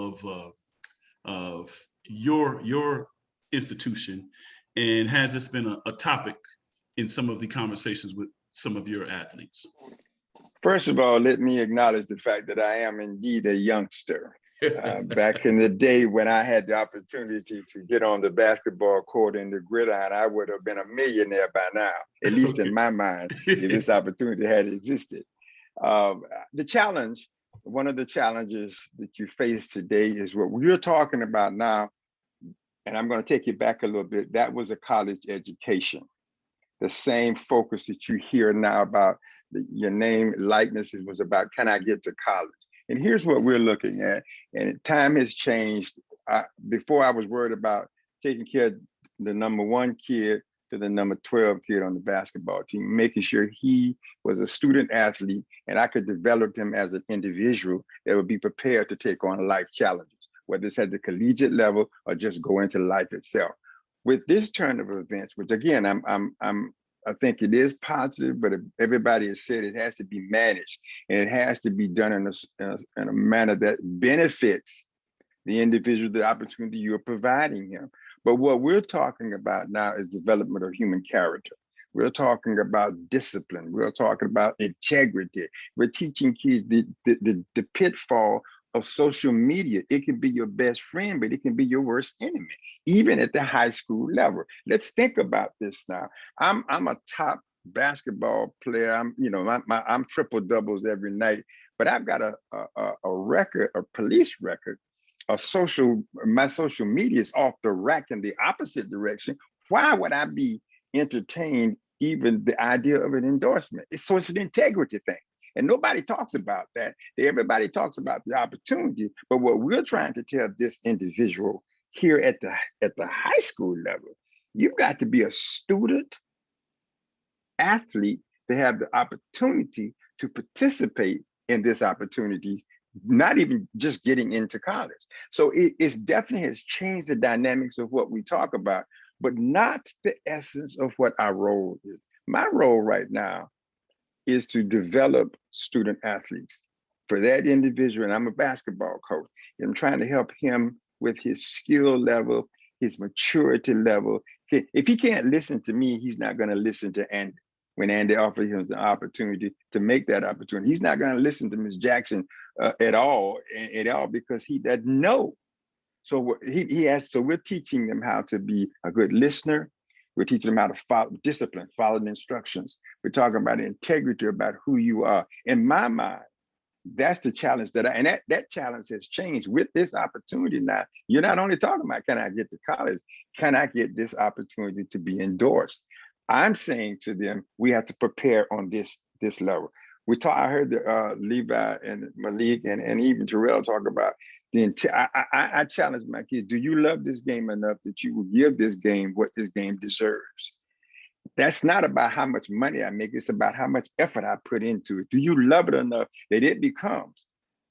of your institution? And has this been a topic in some of the conversations with some of your athletes? First of all, let me acknowledge the fact that I am indeed a youngster. Back in the day when I had the opportunity to get on the basketball court in the gridiron, I would have been a millionaire by now, at least in my mind, if this opportunity had existed. The challenge, one of the challenges that you face today is what we're talking about now, and I'm going to take you back a little bit. That was a college education. The same focus that you hear now about your name, likeness, was about, can I get to college? And here's what we're looking at. And time has changed. Before I was worried about taking care of the number 1 kid to the number 12 kid on the basketball team, making sure he was a student athlete and I could develop him as an individual that would be prepared to take on life challenges, whether it's at the collegiate level or just go into life itself. With this turn of events, which again, I think it is positive, but everybody has said it has to be managed and it has to be done in a manner that benefits the individual, the opportunity you're providing him. But what we're talking about now is development of human character. We're talking about discipline. We're talking about integrity. We're teaching kids the pitfall of social media. It can be your best friend, but it can be your worst enemy, even at the high school level. Let's think about this now. I'm a top basketball player. I'm triple doubles every night, but I've got a record, a police record. My social media is off the rack in the opposite direction. Why would I be entertained even the idea of an endorsement? It's an integrity thing. And nobody talks about that. Everybody talks about the opportunity, but what we're trying to tell this individual here at the high school level, you've got to be a student athlete to have the opportunity to participate in this opportunity, not even just getting into college. So it's definitely has changed the dynamics of what we talk about, but not the essence of what our role is. My role right now is to develop student athletes for that individual. And I'm a basketball coach. I'm trying to help him with his skill level, his maturity level. If he can't listen to me, he's not going to listen to Andy. When Andy offers him the opportunity to make that opportunity, he's not going to listen to Ms. Jackson at all because he doesn't know. So we're teaching them how to be a good listener. We're teaching them how to follow discipline, follow the instructions. We're talking about integrity, about who you are. In my mind, That's the challenge that challenge has changed with this opportunity. Now, you're not only talking about, can I get to college? Can I get this opportunity to be endorsed? I'm saying to them, we have to prepare on this level. I heard Levi and Malik and even Terrell talk about I challenge my kids, do you love this game enough that you will give this game what this game deserves? That's not about how much money I make. It's about how much effort I put into it. Do you love it enough that it becomes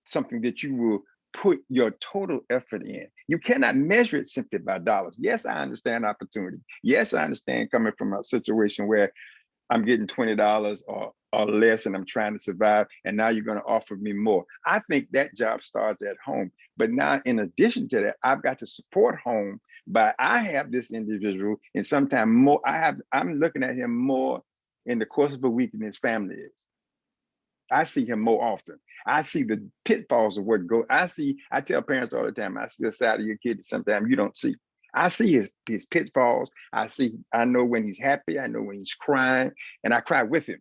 something that you will put your total effort in? You cannot measure it simply by dollars. Yes, I understand opportunity. Yes, I understand coming from a situation where I'm getting $20 or less and I'm trying to survive, and now you're going to offer me more. I think that job starts at home. But now, in addition to that, I've got to support home by I have this individual, and sometimes more, I'm looking at him more in the course of a week than his family is. I see him more often. I see the pitfalls of what goes. I tell parents all the time, I see the side of your kid that sometimes you don't see. I see his pitfalls. I know when he's happy. I know when he's crying, and I cry with him.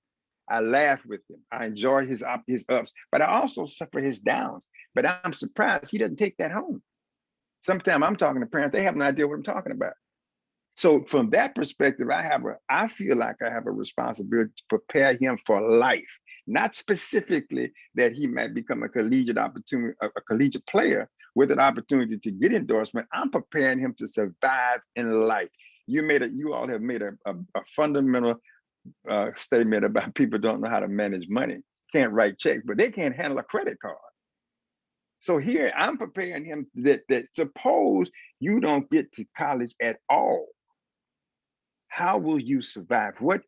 I laugh with him. I enjoy his ups, but I also suffer his downs. But I'm surprised he doesn't take that home. Sometimes I'm talking to parents, they have no idea what I'm talking about. So from that perspective, I feel like I have a responsibility to prepare him for life, not specifically that he might become a collegiate player with an opportunity to get endorsement. I'm preparing him to survive in life. You all have made a fundamental statement about people don't know how to manage money, can't write checks, but they can't handle a credit card. So here I'm preparing him that suppose you don't get to college at all. How will you survive? What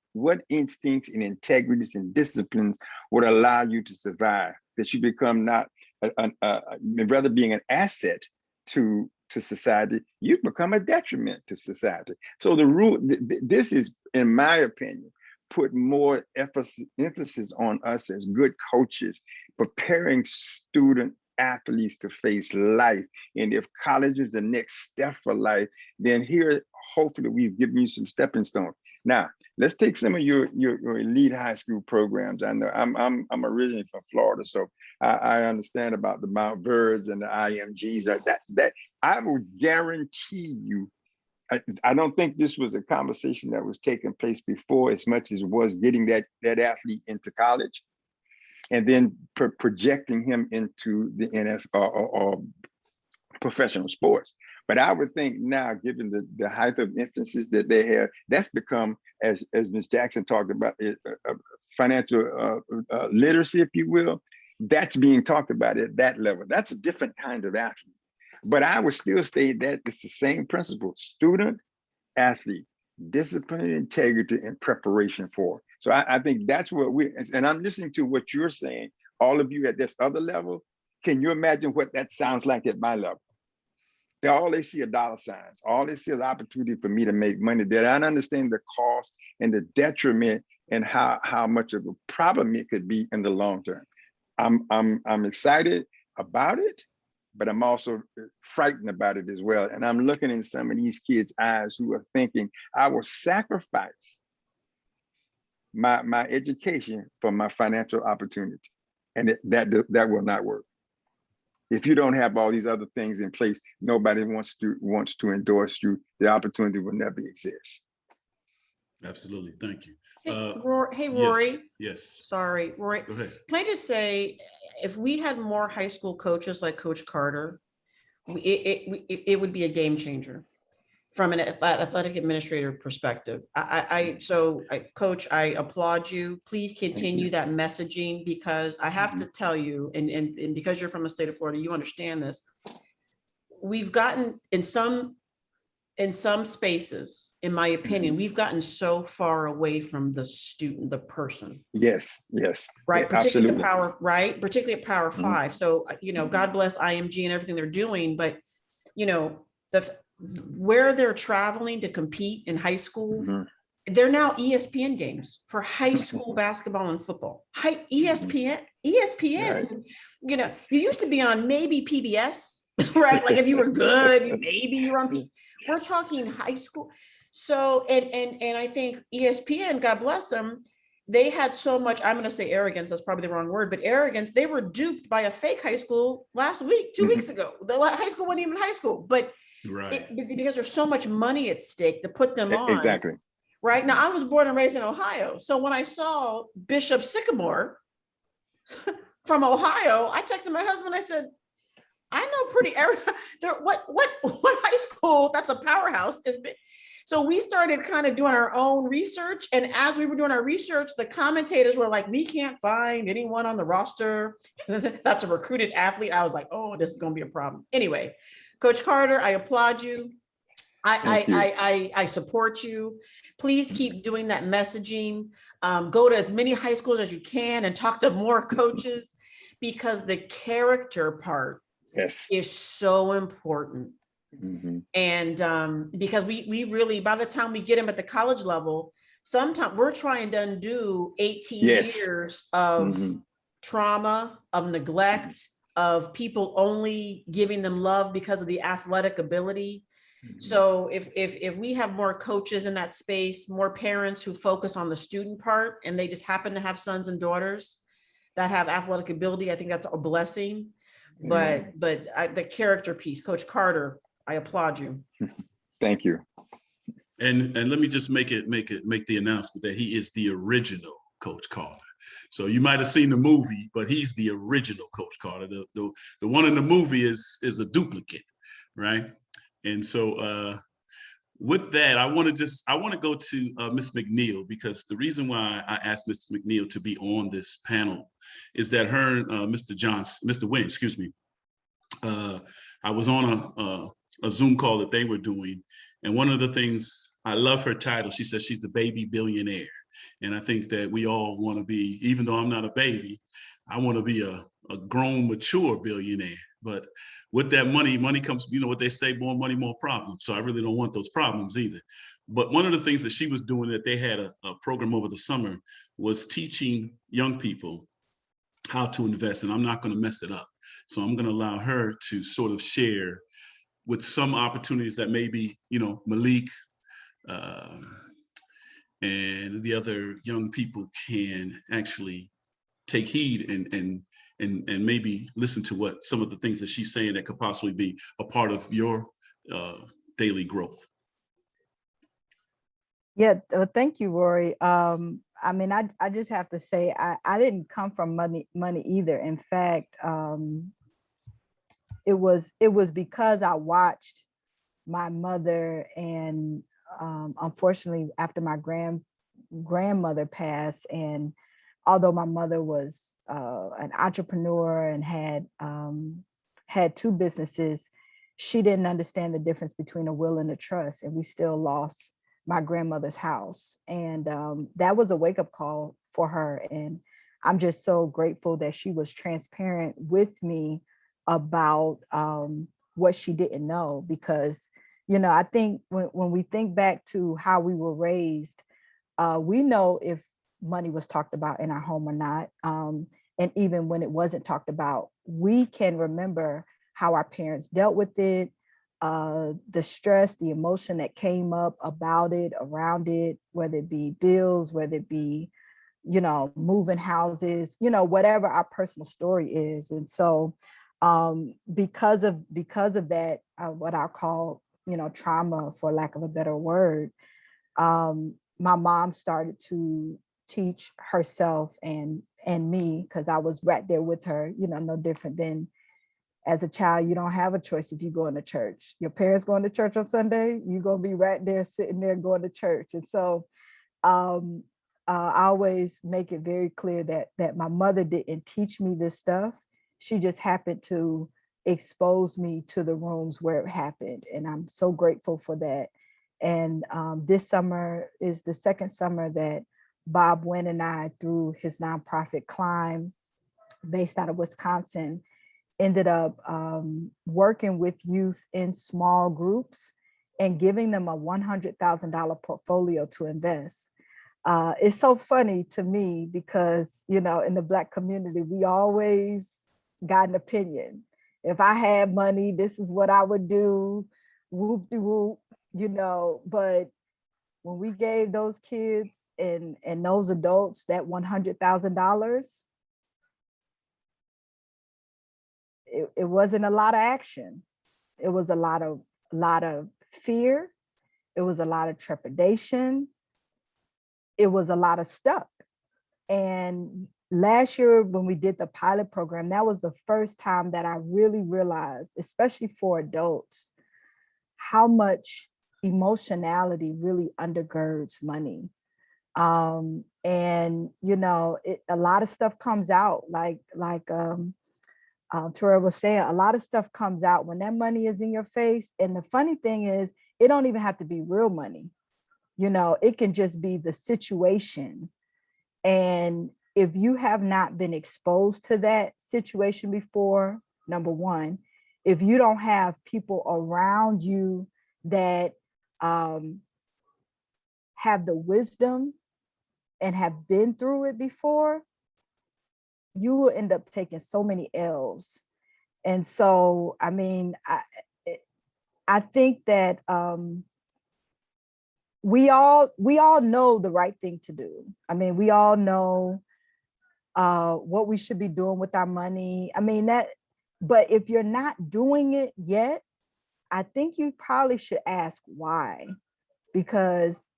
instincts and integrities and disciplines would allow you to survive? That you become not rather being an asset to society, you become a detriment to society. So the rule, this is, in my opinion, put more emphasis on us as good coaches, preparing student athletes to face life. And if college is the next step for life, then here, hopefully we've given you some stepping stones. Now, let's take some of your elite high school programs. I know I'm originally from Florida, so I understand about the Mount Verds and the IMGs. That I will guarantee you, I don't think this was a conversation that was taking place before as much as it was getting that athlete into college and then projecting him into the NFL or professional sports. But I would think now, given the height of emphasis that they have, that's become, as Ms. Jackson talked about, financial literacy, if you will, that's being talked about at that level. That's a different kind of athlete. But I would still say that it's the same principle: student, athlete, discipline, integrity, and preparation for. So I think that's what and I'm listening to what you're saying, all of you at this other level. Can you imagine what that sounds like at my level? All they see are dollar signs. All they see is opportunity for me to make money. They don't understand the cost and the detriment and how much of a problem it could be in the long term. I'm excited about it, but I'm also frightened about it as well. And I'm looking in some of these kids' eyes who are thinking, I will sacrifice my education for my financial opportunity. And that will not work. If you don't have all these other things in place, nobody wants to endorse you. The opportunity will never exist. Absolutely. Thank you. Hey, Rory. Yes. Sorry, Rory. Go ahead. Can I just say, if we had more high school coaches like Coach Carter, it would be a game changer from an athletic administrator perspective. Coach, I applaud you. Please continue that messaging, because I have to tell you, and because you're from the state of Florida, you understand this. We've gotten in some spaces, in my opinion, we've gotten so far away from the student, the person. Yes. Right. Yeah, particularly absolutely. Particularly at Power Five. So, God bless IMG and everything they're doing, but where they're traveling to compete in high school, they're now ESPN games for high school basketball and football. ESPN, Right. you used to be on maybe PBS, right? Like if you were good, maybe you're on. We're talking high school. So, and I think ESPN, God bless them, they had so much, I'm going to say arrogance, that's probably the wrong word, but arrogance. They were duped by a fake high school last week, 2 weeks ago. The high school wasn't even high school, but because there's so much money at stake to put them on. Exactly. Right now, I was born and raised in Ohio. So when I saw Bishop Sycamore from Ohio, I texted my husband, I said, I know pretty what high school that's a powerhouse is big. So we started kind of doing our own research. And as we were doing our research, the commentators were like, we can't find anyone on the roster that's a recruited athlete. I was like, oh, this is going to be a problem. Anyway, Coach Carter, I applaud you. I support you. Please keep doing that messaging. Go to as many high schools as you can and talk to more coaches, because the character part is so important. And because we really, by the time we get them at the college level, sometimes we're trying to undo 18 years of trauma, of neglect, of people only giving them love because of the athletic ability. So if we have more coaches in that space, more parents who focus on the student part, and they just happen to have sons and daughters that have athletic ability, I think that's a blessing. But the character piece, Coach Carter, I applaud you. Thank you. And let me just make the announcement that he is the original Coach Carter. So you might have seen the movie, but he's the original Coach Carter. The one in the movie is a duplicate, right? And so with that, I want to go to Ms. McNeil, because the reason why I asked Ms. McNeil to be on this panel is that her and Mr. Wynn, excuse me, I was on a Zoom call that they were doing. And one of the things, I love her title. She says she's the baby billionaire. And I think that we all want to be, even though I'm not a baby, I want to be a grown, mature billionaire. But with that money comes, you know what they say, more money, more problems. So I really don't want those problems either. But one of the things that she was doing, that they had a program over the summer, was teaching young people how to invest. And I'm not going to mess it up. So I'm going to allow her to sort of share with some opportunities that maybe, you know, Malik and the other young people can actually take heed and maybe listen to what some of the things that she's saying that could possibly be a part of your daily growth. Yeah, thank you, Rory. I mean, I just have to say, I didn't come from money either. In fact, it was because I watched my mother, and unfortunately, after my grandmother passed, and although my mother was an entrepreneur and had two businesses, she didn't understand the difference between a will and a trust, and we still lost my grandmother's house. And that was a wake-up call for her. And I'm just so grateful that she was transparent with me about what she didn't know, because, you know, I think when we think back to how we were raised, we know if money was talked about in our home or not. And even when it wasn't talked about, we can remember how our parents dealt with it, the stress, the emotion that came up about it, around it, whether it be bills, whether it be, you know, moving houses, you know, whatever our personal story is. And so because of that, what I'll call, you know, trauma, for lack of a better word, my mom started to teach herself and me, because I was right there with her, you know, no different than as a child. You don't have a choice if you go into church. Your parents going to church on Sunday, you're going to be right there sitting there going to church. And so I always make it very clear that my mother didn't teach me this stuff. She just happened to expose me to the rooms where it happened. And I'm so grateful for that. And this summer is the second summer that Bob Wynn and I, through his nonprofit Climb, based out of Wisconsin, ended up working with youth in small groups and giving them a $100,000 portfolio to invest. It's so funny to me because, you know, in the Black community, we always got an opinion. If I had money, this is what I would do, whoop-de-whoop, you know. But when we gave those kids and those adults that $100,000, it wasn't a lot of action. It was a lot of fear. It was a lot of trepidation. It was a lot of stuff. And last year when we did the pilot program, that was the first time that I really realized, especially for adults, how much emotionality really undergirds money. And you know, a lot of stuff comes out, like Terrell was saying, a lot of stuff comes out when that money is in your face. And the funny thing is, it don't even have to be real money. You know, it can just be the situation. And if you have not been exposed to that situation before, number one, if you don't have people around you that have the wisdom and have been through it before, you will end up taking so many L's. And so, I mean, I think that we all know the right thing to do. I mean, we all know what we should be doing with our money. I mean, but if you're not doing it yet, I think you probably should ask why, because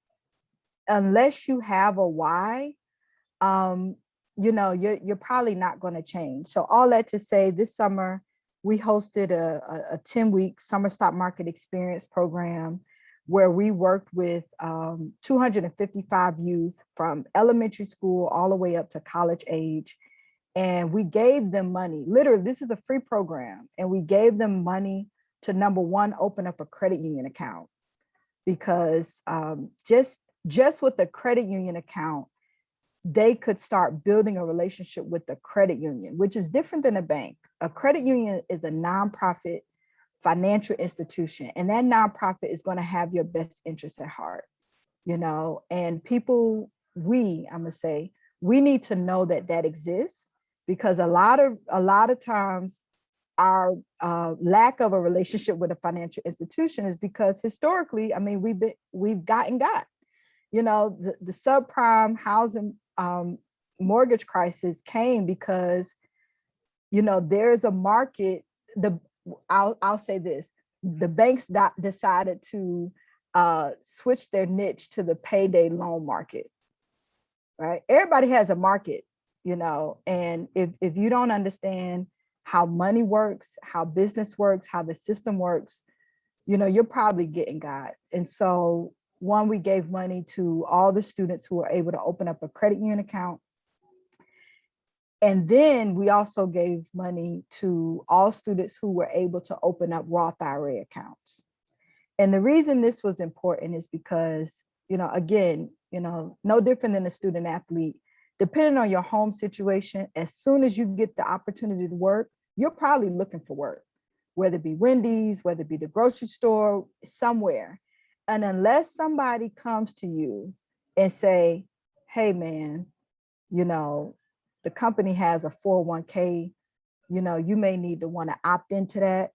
unless you have a why, you know, you're probably not going to change. So all that to say, this summer we hosted a 10-week summer stock market experience program where we worked with 255 youth from elementary school all the way up to college age. And we gave them money. Literally, this is a free program. And we gave them money to, number one, open up a credit union account. Because just with the credit union account, they could start building a relationship with the credit union, which is different than a bank. A credit union is a nonprofit financial institution, and that nonprofit is going to have your best interests at heart, you know. And people, I'm gonna say, we need to know that that exists, because a lot of times our lack of a relationship with a financial institution is because historically, I mean, we've got, you know, the subprime housing mortgage crisis came because, you know, there's a market. I'll say this: the banks decided to switch their niche to the payday loan market. Right? Everybody has a market, you know, and if you don't understand how money works, how business works, how the system works, you know, you're probably getting got. And so, one, we gave money to all the students who were able to open up a credit union account. And then we also gave money to all students who were able to open up Roth IRA accounts. And the reason this was important is because, you know, again, you know, no different than a student athlete, depending on your home situation, as soon as you get the opportunity to work, you're probably looking for work, whether it be Wendy's, whether it be the grocery store, somewhere. And unless somebody comes to you and say, hey, man, you know, the company has a 401k, you know, you may need to want to opt into that,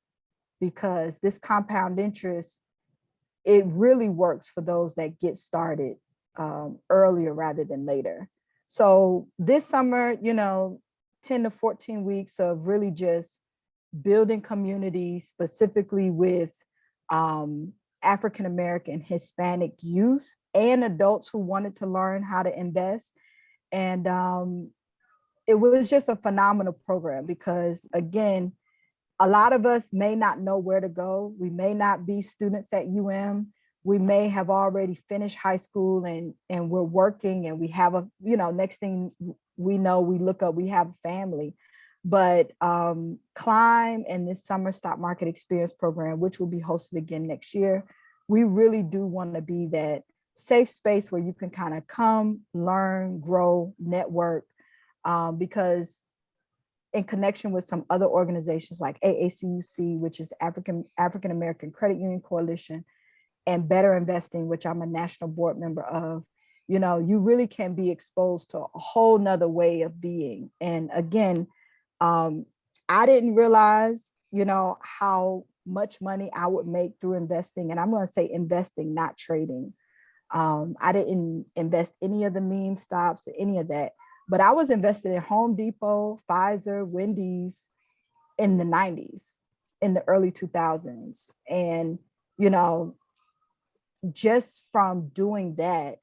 because this compound interest, it really works for those that get started earlier rather than later. So this summer, you know, 10 to 14 weeks of really just building community, specifically with African-American, Hispanic youth and adults who wanted to learn how to invest. And it was just a phenomenal program because, again, a lot of us may not know where to go. We may not be students at We may have already finished high school and we're working and we have a, you know, next thing we know, we look up, we have a family. But Climb and this summer stock market experience program, which will be hosted again next year, we really do want to be that safe space where you can kind of come, learn, grow, network, because in connection with some other organizations like AACUC, which is African American Credit Union Coalition, and Better Investing, which I'm a national board member of, you know, you really can be exposed to a whole nother way of being. And again, I didn't realize, you know, how much money I would make through investing. And I'm going to say investing, not trading. I didn't invest any of the meme stocks or any of that, but I was invested in Home Depot, Pfizer, Wendy's in the 90s, in the early 2000s. And, you know, just from doing that,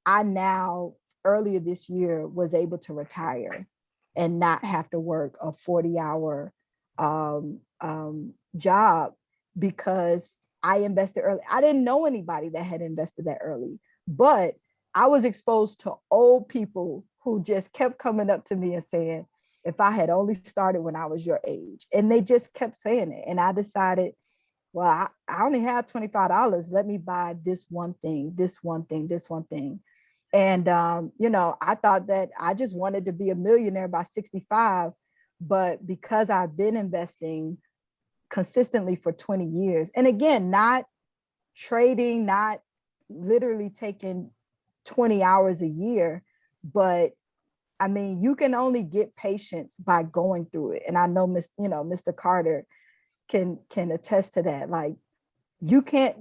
I now earlier this year was able to retire and not have to work a 40-hour job because I invested early. I didn't know anybody that had invested that early, but I was exposed to old people who just kept coming up to me and saying, if I had only started when I was your age, and they just kept saying it. And I decided, well, I only have $25. Let me buy this one thing, this one thing, this one thing. And, you know, I thought that I just wanted to be a millionaire by 65, but because I've been investing consistently for 20 years, and again, not trading, not literally taking 20 hours a year, but I mean, you can only get patience by going through it. And I know, Mr. Carter can attest to that. Like, you can't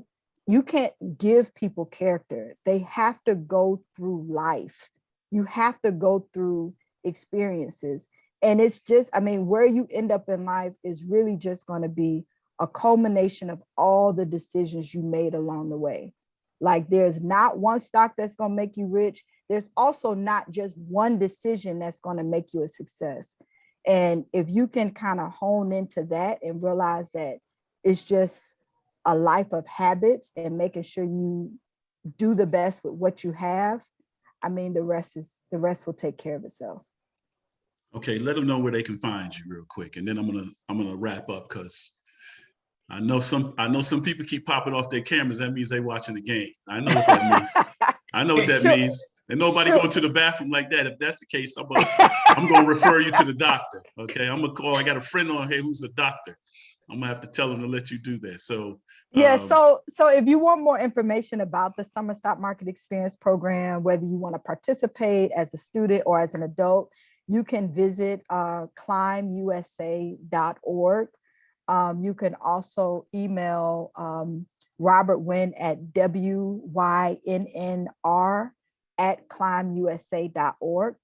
give people character. They have to go through life. You have to go through experiences. And it's just, I mean, where you end up in life is really just going to be a culmination of all the decisions you made along the way. Like, there's not one stock that's going to make you rich. There's also not just one decision that's going to make you a success. And if you can kind of hone into that and realize that it's just a life of habits and making sure you do the best with what you have, I mean, the rest will take care of itself. Okay, let them know where they can find you real quick, and then I'm gonna wrap up because I know some people keep popping off their cameras. That means they watching the game. I know what that means. I know what that means. And nobody going to the bathroom like that. If that's the case, I'm gonna refer you to the doctor. Okay, I'm gonna call. I got a friend on here who's a doctor. I'm gonna have to tell him to let you do that. So yeah, so if you want more information about the Summer Stock Market Experience program, whether you want to participate as a student or as an adult, you can visit climbusa.org. You can also email Robert Wynn at wynnr@climbusa.org.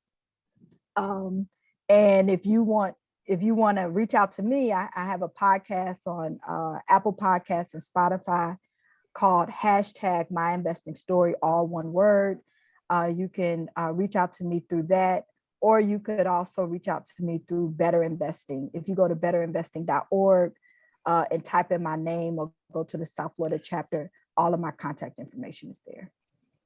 And if you want to reach out to me, I have a podcast on Apple Podcasts and Spotify called #MyInvestingStory, all one word. You can reach out to me through that, or you could also reach out to me through Better Investing. If you go to betterinvesting.org and type in my name or go to the South Florida chapter, all of my contact information is there.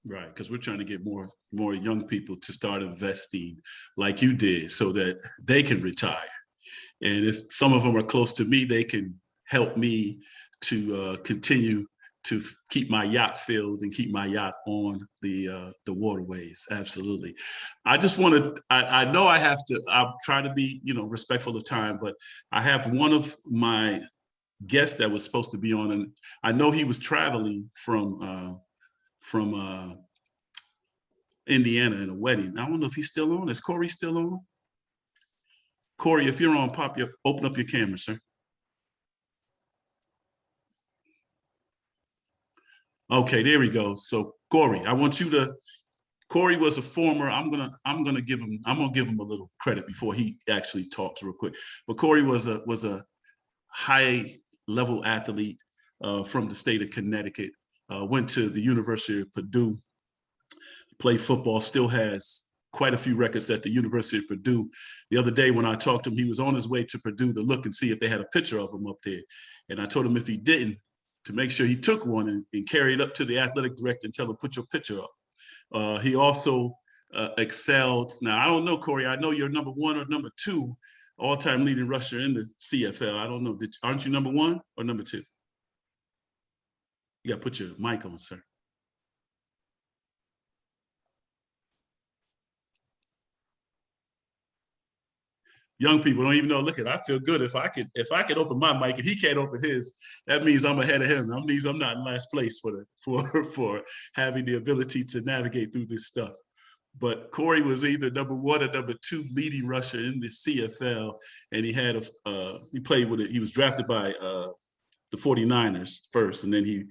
Right, because we're trying to get more young people to start investing like you did so that they can retire. And if some of them are close to me, they can help me to continue to keep my yacht filled and keep my yacht on the waterways. Absolutely. I just want to, I know I have to, I'll try to be, respectful of time, but I have one of my guests that was supposed to be on, and I know he was traveling from Indiana in a wedding. I don't know if he's still on. Is Corey still on? Corey, if you're on, open up your camera, sir. Okay, there we go. So Corey, I want you to. Corey was a former. I'm gonna give him a little credit before he actually talks real quick. But Corey was a high level athlete from the state of Connecticut. Went to the University of Purdue. Played football. Still has quite a few records at the University of Purdue. The other day when I talked to him, he was on his way to Purdue to look and see if they had a picture of him up there. And I told him if he didn't, to make sure he took one and carry it up to the athletic director and tell him, put your picture up. He also excelled. Now, I don't know, Corey, I know you're number 1 or number 2 all-time leading rusher in the CFL. I don't know. Aren't you number 1 or number 2? You got to put your mic on, sir. Young people don't even know. Look, I feel good if I could open my mic and he can't open his. That means I'm ahead of him. That means I'm not in last place for having the ability to navigate through this stuff. But Corey was either number 1 or number 2 leading rusher in the CFL, and he had he played with it. He was drafted by the 49ers first, and then he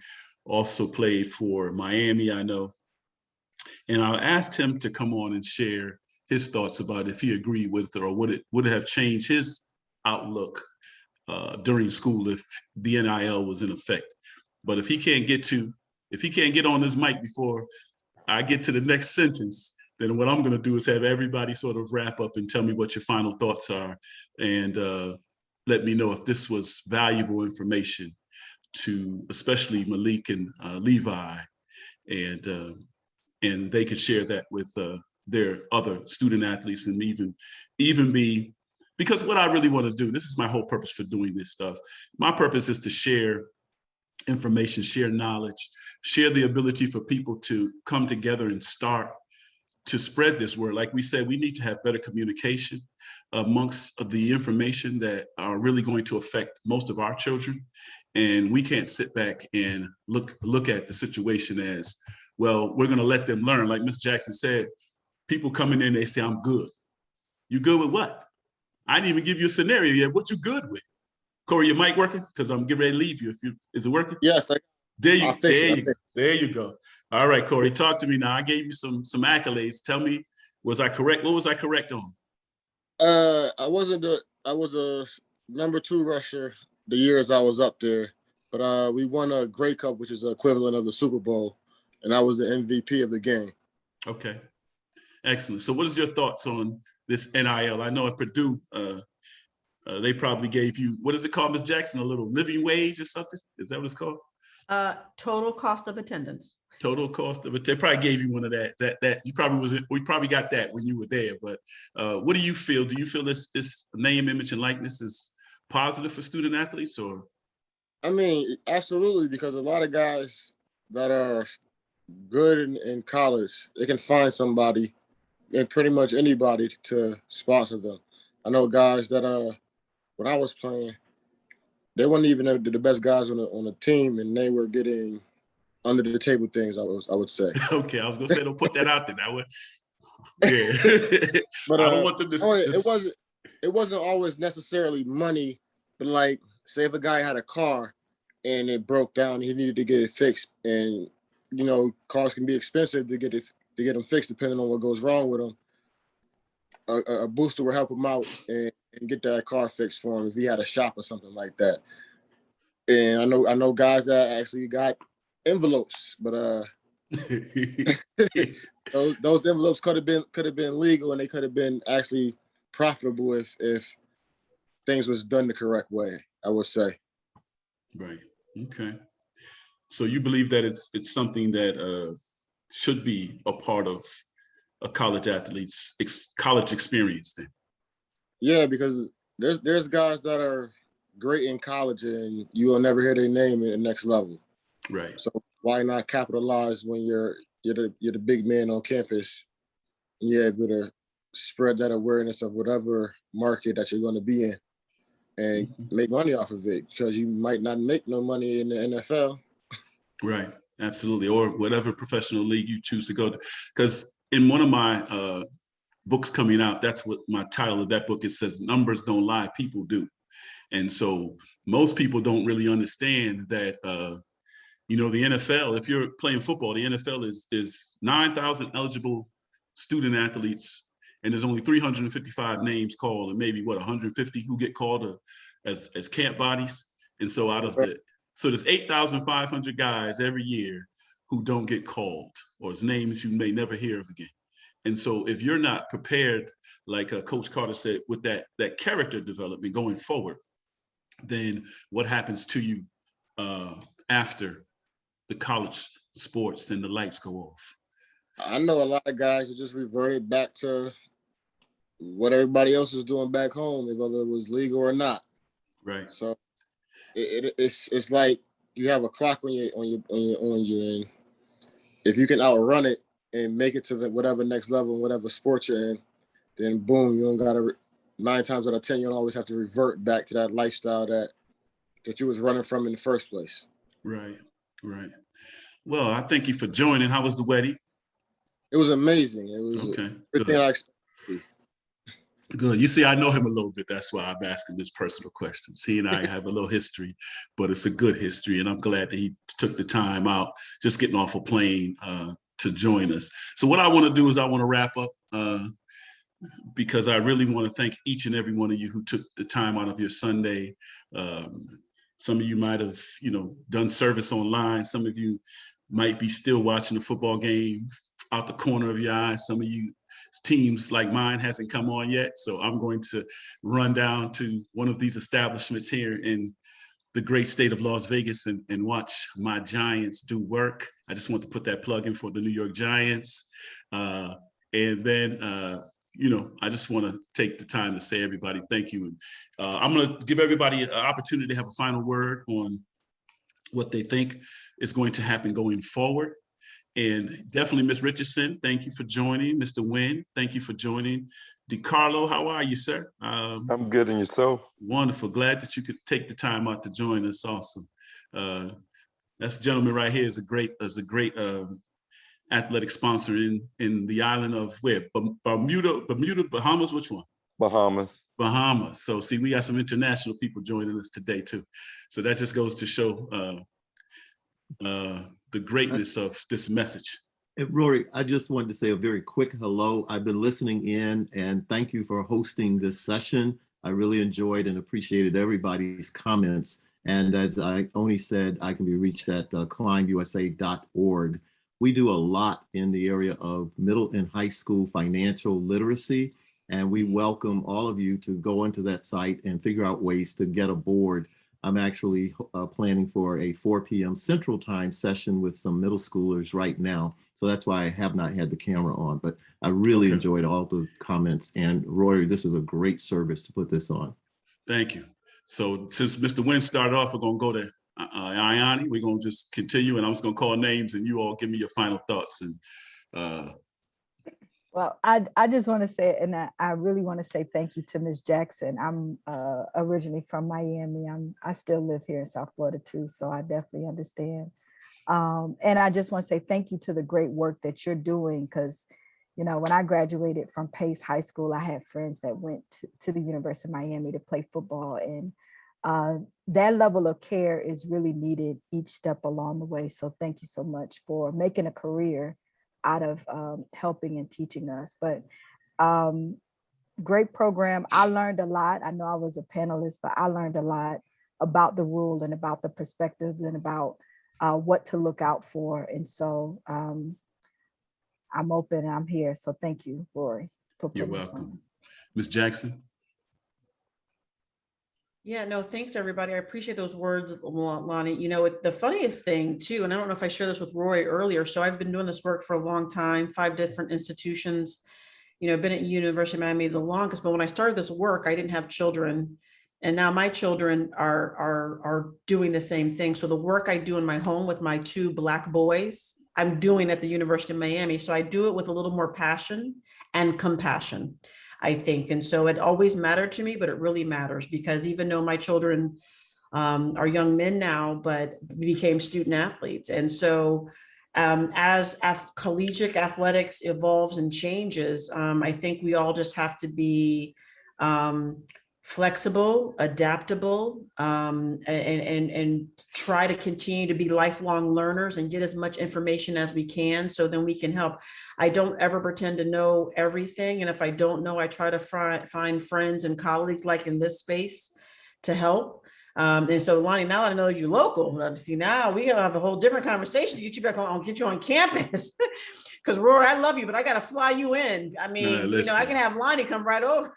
also played for Miami, I know. And I asked him to come on and share his thoughts about if he agreed with it or would it have changed his outlook during school if the NIL was in effect. But if he can't get on this mic before I get to the next sentence, then what I'm going to do is have everybody sort of wrap up and tell me what your final thoughts are, and let me know if this was valuable information to especially Malik and Levi, and they could share that with their other student athletes, and even be, because what I really want to do, this is my whole purpose for doing this stuff. My purpose is to share information, share knowledge, share the ability for people to come together and start to spread this word. Like we said, we need to have better communication amongst the information that are really going to affect most of our children. And we can't sit back and look at the situation as, well, we're going to let them learn. Like Ms. Jackson said, people coming in, they say, I'm good. You good with what? I didn't even give you a scenario yet. What you good with? Corey, your mic working? Because I'm getting ready to leave you. Is it working? Yes. There you go. All right, Corey, talk to me now. I gave you some accolades. Tell me, was I correct? What was I correct on? I was a number 2 rusher the years I was up there, but we won a Grey Cup, which is the equivalent of the Super Bowl, and I was the MVP of the game. Okay, excellent. So what is your thoughts on this NIL? I know at Purdue, they probably gave you, what is it called, Ms. Jackson, a little living wage or something? Is that what it's called? Total cost of attendance. Total cost of it. They probably gave you one of that you probably we probably got that when you were there. But what do you feel? Do you feel this name, image, and likeness is positive for student athletes, or? I mean, absolutely, because a lot of guys that are good in college, they can find somebody and pretty much anybody to sponsor them. I know guys that when I was playing, they weren't even the best guys on the team, and they were getting under the table things, I would say. Okay, I was gonna say, don't put that out there. That would, yeah. But I don't want them to. It wasn't always necessarily money, but like, say if a guy had a car and it broke down, he needed to get it fixed, and cars can be expensive to get them fixed depending on what goes wrong with them. A booster will help him out and get that car fixed for him if he had a shop or something like that. And I know guys that actually got envelopes, but those envelopes could have been legal, and they could have been actually profitable if things was done the correct way, I would say. Right. Okay. So you believe that it's something that should be a part of a college athlete's college experience then? Yeah, because there's guys that are great in college and you will never hear their name in the next level. Right. So why not capitalize when you're the big man on campus and you're able to spread that awareness of whatever market that you're going to be in and make money off of it, because you might not make no money in the NFL. Right. Absolutely. Or whatever professional league you choose to go to. Because in one of my books coming out, that's what my title of that book, it says, numbers don't lie, people do. And so most people don't really understand that, the NFL, if you're playing football, the NFL is 9,000 eligible student athletes, and there's only 355 names called, and maybe 150 who get called as camp bodies. And so there's 8,500 guys every year who don't get called, or his names you may never hear of again. And so if you're not prepared, like Coach Carter said, with that character development going forward, then what happens to you after the college sports, then the lights go off? I know a lot of guys who just reverted back to what everybody else was doing back home, whether it was legal or not. Right. So it's like you have a clock on you, and if you can outrun it and make it to the whatever next level in whatever sport you're in, then boom, you don't gotta 9 times out of 10, you don't always have to revert back to that lifestyle that you was running from in the first place. Right. Right. Well, I thank you for joining. How was the wedding? It was amazing. It was okay. everything I expected. Good. You see, I know him a little bit. That's why I'm asking this personal questions. He and I have a little history, but it's a good history. And I'm glad that he took the time out, just getting off a plane to join us. So what I want to do is I want to wrap up because I really want to thank each and every one of you who took the time out of your Sunday. Some of you might have, done service online. Some of you might be still watching the football game out the corner of your eye. Some of you teams like mine hasn't come on yet. So I'm going to run down to one of these establishments here in the great state of Las Vegas and watch my Giants do work. I just want to put that plug in for the New York Giants. And then, I just want to take the time to say, everybody, thank you. I'm going to give everybody an opportunity to have a final word on what they think is going to happen going forward. And definitely, Ms. Richardson, thank you for joining. Mr. Nguyen, thank you for joining. DiCarlo, how are you, sir? I'm good, and yourself? Wonderful. Glad that you could take the time out to join us. Awesome. This gentleman right here is a great athletic sponsor in the island of where? Bermuda, Bahamas, which one? Bahamas. So see, we got some international people joining us today too. So that just goes to show the greatness of this message. And Rory, I just wanted to say a very quick hello. I've been listening in, and thank you for hosting this session. I really enjoyed and appreciated everybody's comments. And as Ioni said, I can be reached at climbusa.org. We do a lot in the area of middle and high school financial literacy, and we welcome all of you to go into that site and figure out ways to get aboard. I'm actually planning for a 4 p.m. Central Time session with some middle schoolers right now. So that's why I have not had the camera on, but I really enjoyed all the comments. And Rory, this is a great service to put this on. Thank you. So since Mr. Nguyen started off, we're going to go to Ioni. We're going to just continue, and I'm just going to call names, and you all give me your final thoughts. And Well, I just want to say, and I really want to say thank you to Ms. Jackson. I'm originally from Miami. I still live here in South Florida too, so I definitely understand. And I just want to say thank you to the great work that you're doing, because, when I graduated from Pace High School, I had friends that went to the University of Miami to play football, and that level of care is really needed each step along the way. So thank you so much for making a career out of helping and teaching us. But great program. I learned a lot. I know I was a panelist, but I learned a lot about the rule and about the perspectives and about what to look out for. And so I'm open and I'm here. So thank you, Rory, for putting you're this welcome. on. Ms. Jackson. Yeah, no, thanks everybody. I appreciate those words, Lonnie. The funniest thing too, and I don't know if I shared this with Roy earlier. So I've been doing this work for a long time, 5 different institutions, been at University of Miami the longest, but when I started this work, I didn't have children. And now my children are doing the same thing. So the work I do in my home with my 2 Black boys, I'm doing at the University of Miami. So I do it with a little more passion and compassion, I think. And so it always mattered to me, but it really matters because even though my children are young men now, but became student athletes. And so as collegiate athletics evolves and changes, I think we all just have to be flexible, adaptable, and try to continue to be lifelong learners and get as much information as we can so then we can help. I don't ever pretend to know everything. And if I don't know, I try to find friends and colleagues like in this space to help. And so Lonnie, now that I know you're local, see now we have a whole different conversation to get you back on, get you on campus. Because Rory, I love you, but I got to fly you in. I mean, I can have Lonnie come right over.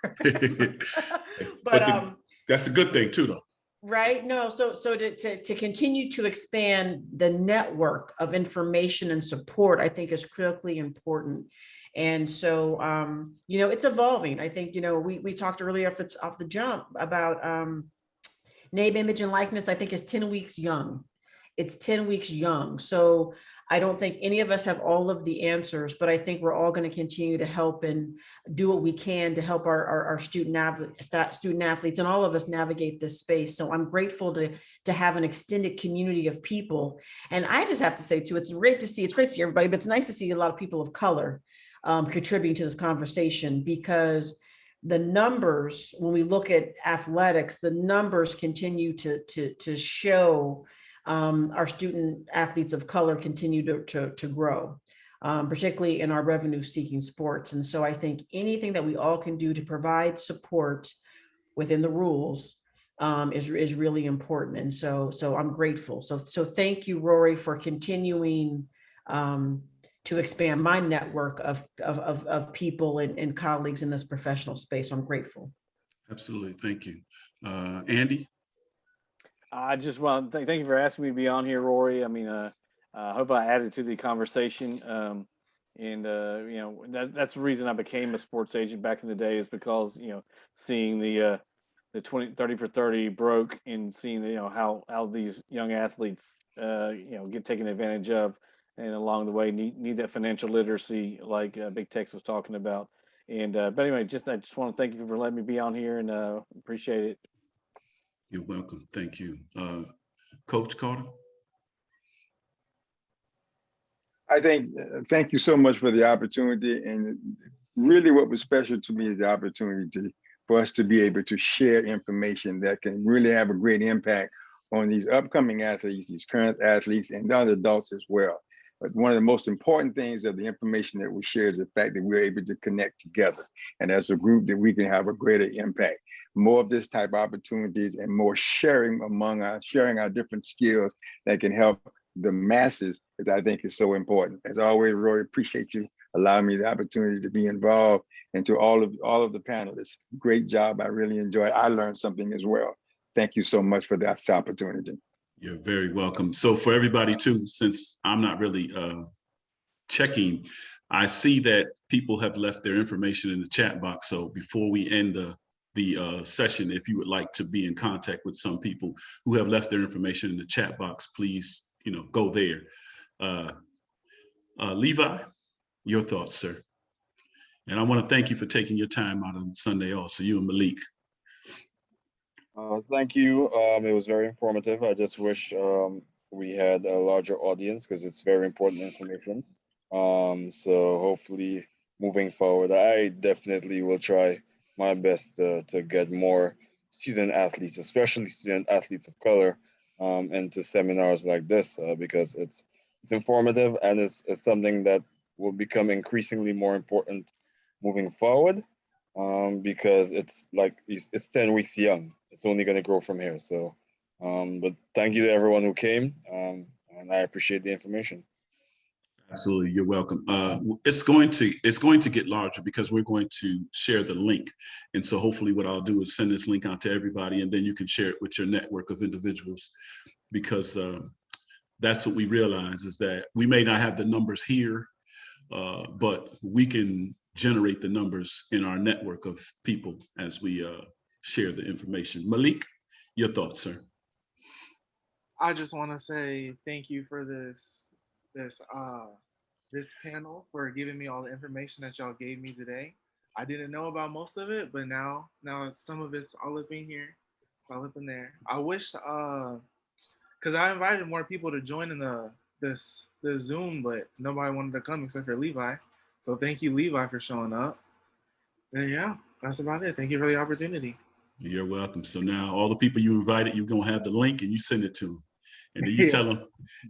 but that's a good thing too, though. Right? No, so to continue to expand the network of information and support, I think is critically important. And so, it's evolving. I think, we talked earlier off the jump about name, image, and likeness. I think is 10 weeks young. It's 10 weeks young. So I don't think any of us have all of the answers, but I think we're all going to continue to help and do what we can to help our student athletes and all of us navigate this space. So I'm grateful to have an extended community of people. And I just have to say too, it's great to see everybody, but it's nice to see a lot of people of color contributing to this conversation, because the numbers, when we look at athletics, the numbers continue to show our student athletes of color continue to grow, particularly in our revenue-seeking sports. And so I think anything that we all can do to provide support within the rules is really important. And so I'm grateful. So thank you, Rory, for continuing to expand my network of people and colleagues in this professional space. I'm grateful. Absolutely. Thank you. Andy? I just want to thank you for asking me to be on here, Rory. I mean, I hope I added to the conversation. That's the reason I became a sports agent back in the day, is because, seeing the 30 for 30 broke, and seeing, how these young athletes, get taken advantage of, and along the way need that financial literacy, like Big Tex was talking about. And but anyway, I just want to thank you for letting me be on here, and appreciate it. You're welcome. Thank you. Coach Carter? I think, thank you so much for the opportunity. And really what was special to me is the opportunity for us to be able to share information that can really have a great impact on these upcoming athletes, these current athletes, and other adults as well. But one of the most important things of the information that we share is the fact that we're able to connect together. And as a group, that we can have a greater impact. More of this type of opportunities and more sharing among us, sharing our different skills that can help the masses, that I think is so important. As always, Roy, appreciate you allowing me the opportunity to be involved, and to all of the panelists. Great job. I really enjoyed it. I learned something as well. Thank you so much for this opportunity. You're very welcome. So for everybody too, since I'm not really checking, I see that people have left their information in the chat box. So before we end the session, if you would like to be in contact with some people who have left their information in the chat box, please, go there. Levi, your thoughts, sir. And I want to thank you for taking your time out on Sunday also, you and Malik. Thank you. It was very informative. I just wish we had a larger audience, because it's very important information. So hopefully moving forward, I definitely will try my best to get more student athletes, especially student athletes of color, into seminars like this, because it's informative, and it's something that will become increasingly more important moving forward, because it's 10 weeks young. It's only going to grow from here. So, but thank you to everyone who came, and I appreciate the information. Absolutely, you're welcome. It's going to get larger, because we're going to share the link, and so hopefully what I'll do is send this link out to everybody, and then you can share it with your network of individuals, because that's what we realize, is that we may not have the numbers here, but we can generate the numbers in our network of people as we share the information. Malik, your thoughts, sir? I just want to say thank you for this panel, for giving me all the information that y'all gave me today. I didn't know about most of it, but now some of it's all up in here, all up in there. I wish, because I invited more people to join in this Zoom, but nobody wanted to come except for Levi. So thank you, Levi, for showing up. And yeah, that's about it. Thank you for the opportunity. You're welcome. So now all the people you invited, you're going to have the link, and you send it to them. And then you tell them,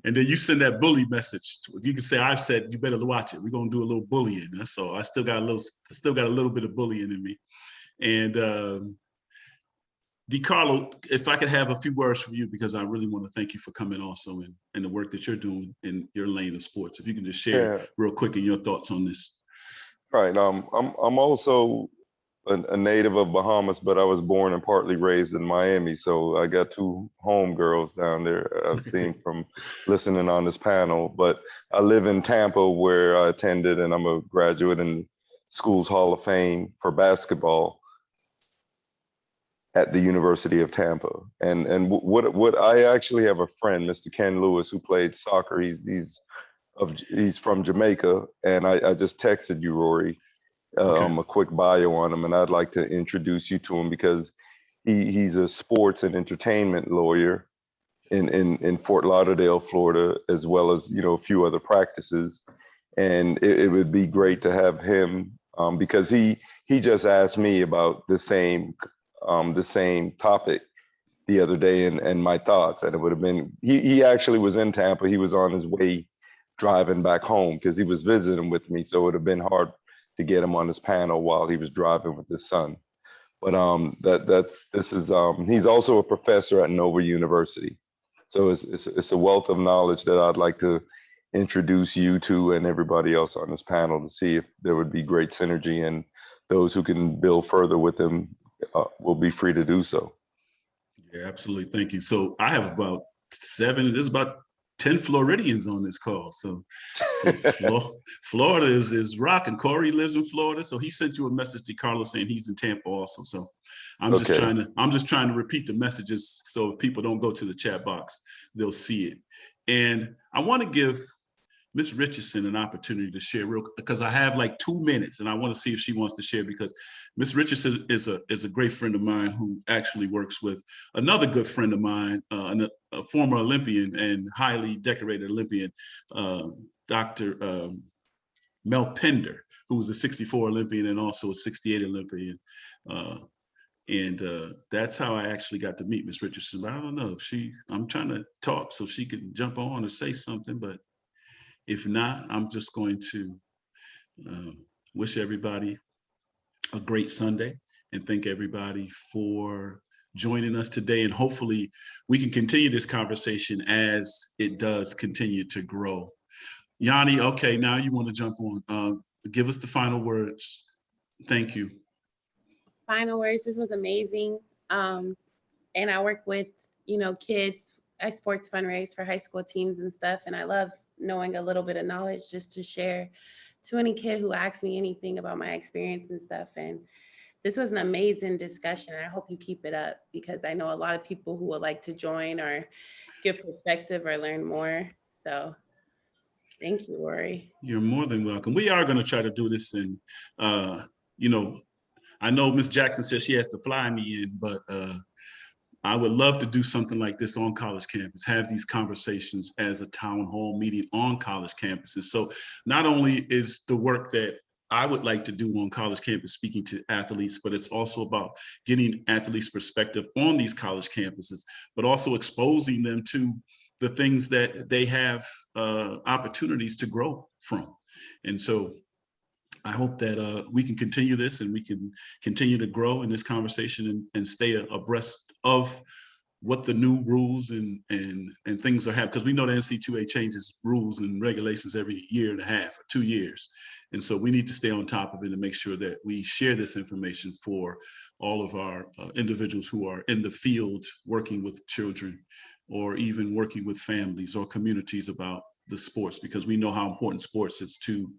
and then you send that bully message. You can say, "I've said you better watch it. We're gonna do a little bullying." That's all. I still got a little bit of bullying in me. And DiCarlo, if I could have a few words from you, because I really want to thank you for coming also, and the work that you're doing in your lane of sports. If you can just share real quick in your thoughts on this. Right. I'm also a native of Bahamas, but I was born and partly raised in Miami. So I got two home girls down there, I've seen from listening on this panel. But I live in Tampa, where I attended, and I'm a graduate in Schools Hall of Fame for basketball at the University of Tampa. And what I actually have a friend, Mr. Ken Lewis, who played soccer. He's from Jamaica, and I just texted you, Rory, a quick bio on him, and I'd like to introduce you to him, because he's a sports and entertainment lawyer in Fort Lauderdale, Florida, as well as a few other practices. And it would be great to have him, because he he just asked me about the same topic the other day and my thoughts. And it would have been, he actually was in Tampa. He was on his way driving back home because he was visiting with me. So it would have been hard to get him on this panel while he was driving with his son. But he's also a professor at Nova University. So it's a wealth of knowledge that I'd like to introduce you to and everybody else on this panel to see if there would be great synergy, and those who can build further with him will be free to do so. Yeah, absolutely. Thank you. So I have about 10 Floridians on this call. So Florida is rocking. Corey lives in Florida. So he sent you a message to Carlos saying he's in Tampa also. So I'm just trying to repeat the messages so if people don't go to the chat box, they'll see it. And I want to give Ms. Richardson an opportunity to share because I have like 2 minutes and I want to see if she wants to share, because Ms. Richardson is a great friend of mine who actually works with another good friend of mine, a former Olympian and highly decorated Olympian, Dr. Mel Pender, who was a 64 Olympian and also a 68 Olympian. And that's how I actually got to meet Ms. Richardson. But I don't know if I'm trying to talk so she can jump on or say something, but if not, I'm just going to wish everybody a great Sunday and thank everybody for joining us today. And hopefully we can continue this conversation as it does continue to grow. Yani, okay, now you want to jump on. Give us the final words. Thank you. Final words, this was amazing. And I work with, kids. I sports fundraise for high school teams and stuff. And I love knowing a little bit of knowledge just to share to any kid who asks me anything about my experience and stuff. And this was an amazing discussion. I hope you keep it up because I know a lot of people who would like to join or give perspective or learn more. So thank you, Rory. You're more than welcome. We are going to try to do this. And, I know Ms. Jackson says she has to fly me in, but I would love to do something like this on college campus, have these conversations as a town hall meeting on college campuses. So not only is the work that I would like to do on college campus speaking to athletes, but it's also about getting athletes' perspective on these college campuses, but also exposing them to the things that they have opportunities to grow from. And so I hope that we can continue this and we can continue to grow in this conversation and stay abreast of what the new rules and things are happening, because we know the NCAA changes rules and regulations every year and a half or 2 years. And so we need to stay on top of it and make sure that we share this information for all of our individuals who are in the field working with children or even working with families or communities about the sports, because we know how important sports is to,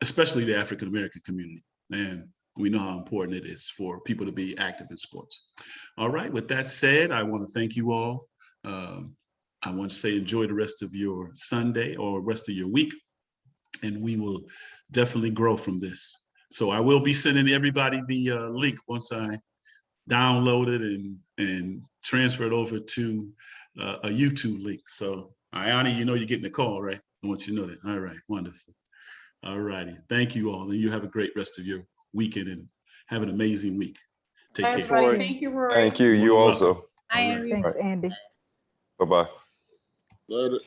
especially the African-American community. And we know how important it is for people to be active in sports. All right, with that said, I want to thank you all. I want to say enjoy the rest of your Sunday or rest of your week, and we will definitely grow from this. So I will be sending everybody the link once I download it and transfer it over to a YouTube link. So Ioni, you're getting the call, right? I want you to know that. All right, wonderful. All righty. Thank you all. And you have a great rest of your weekend and have an amazing week. Take care. Everybody, thank you, Rory. Thank you. You also. Hi, All right. everyone. Thanks, Andy. Bye-bye. Later.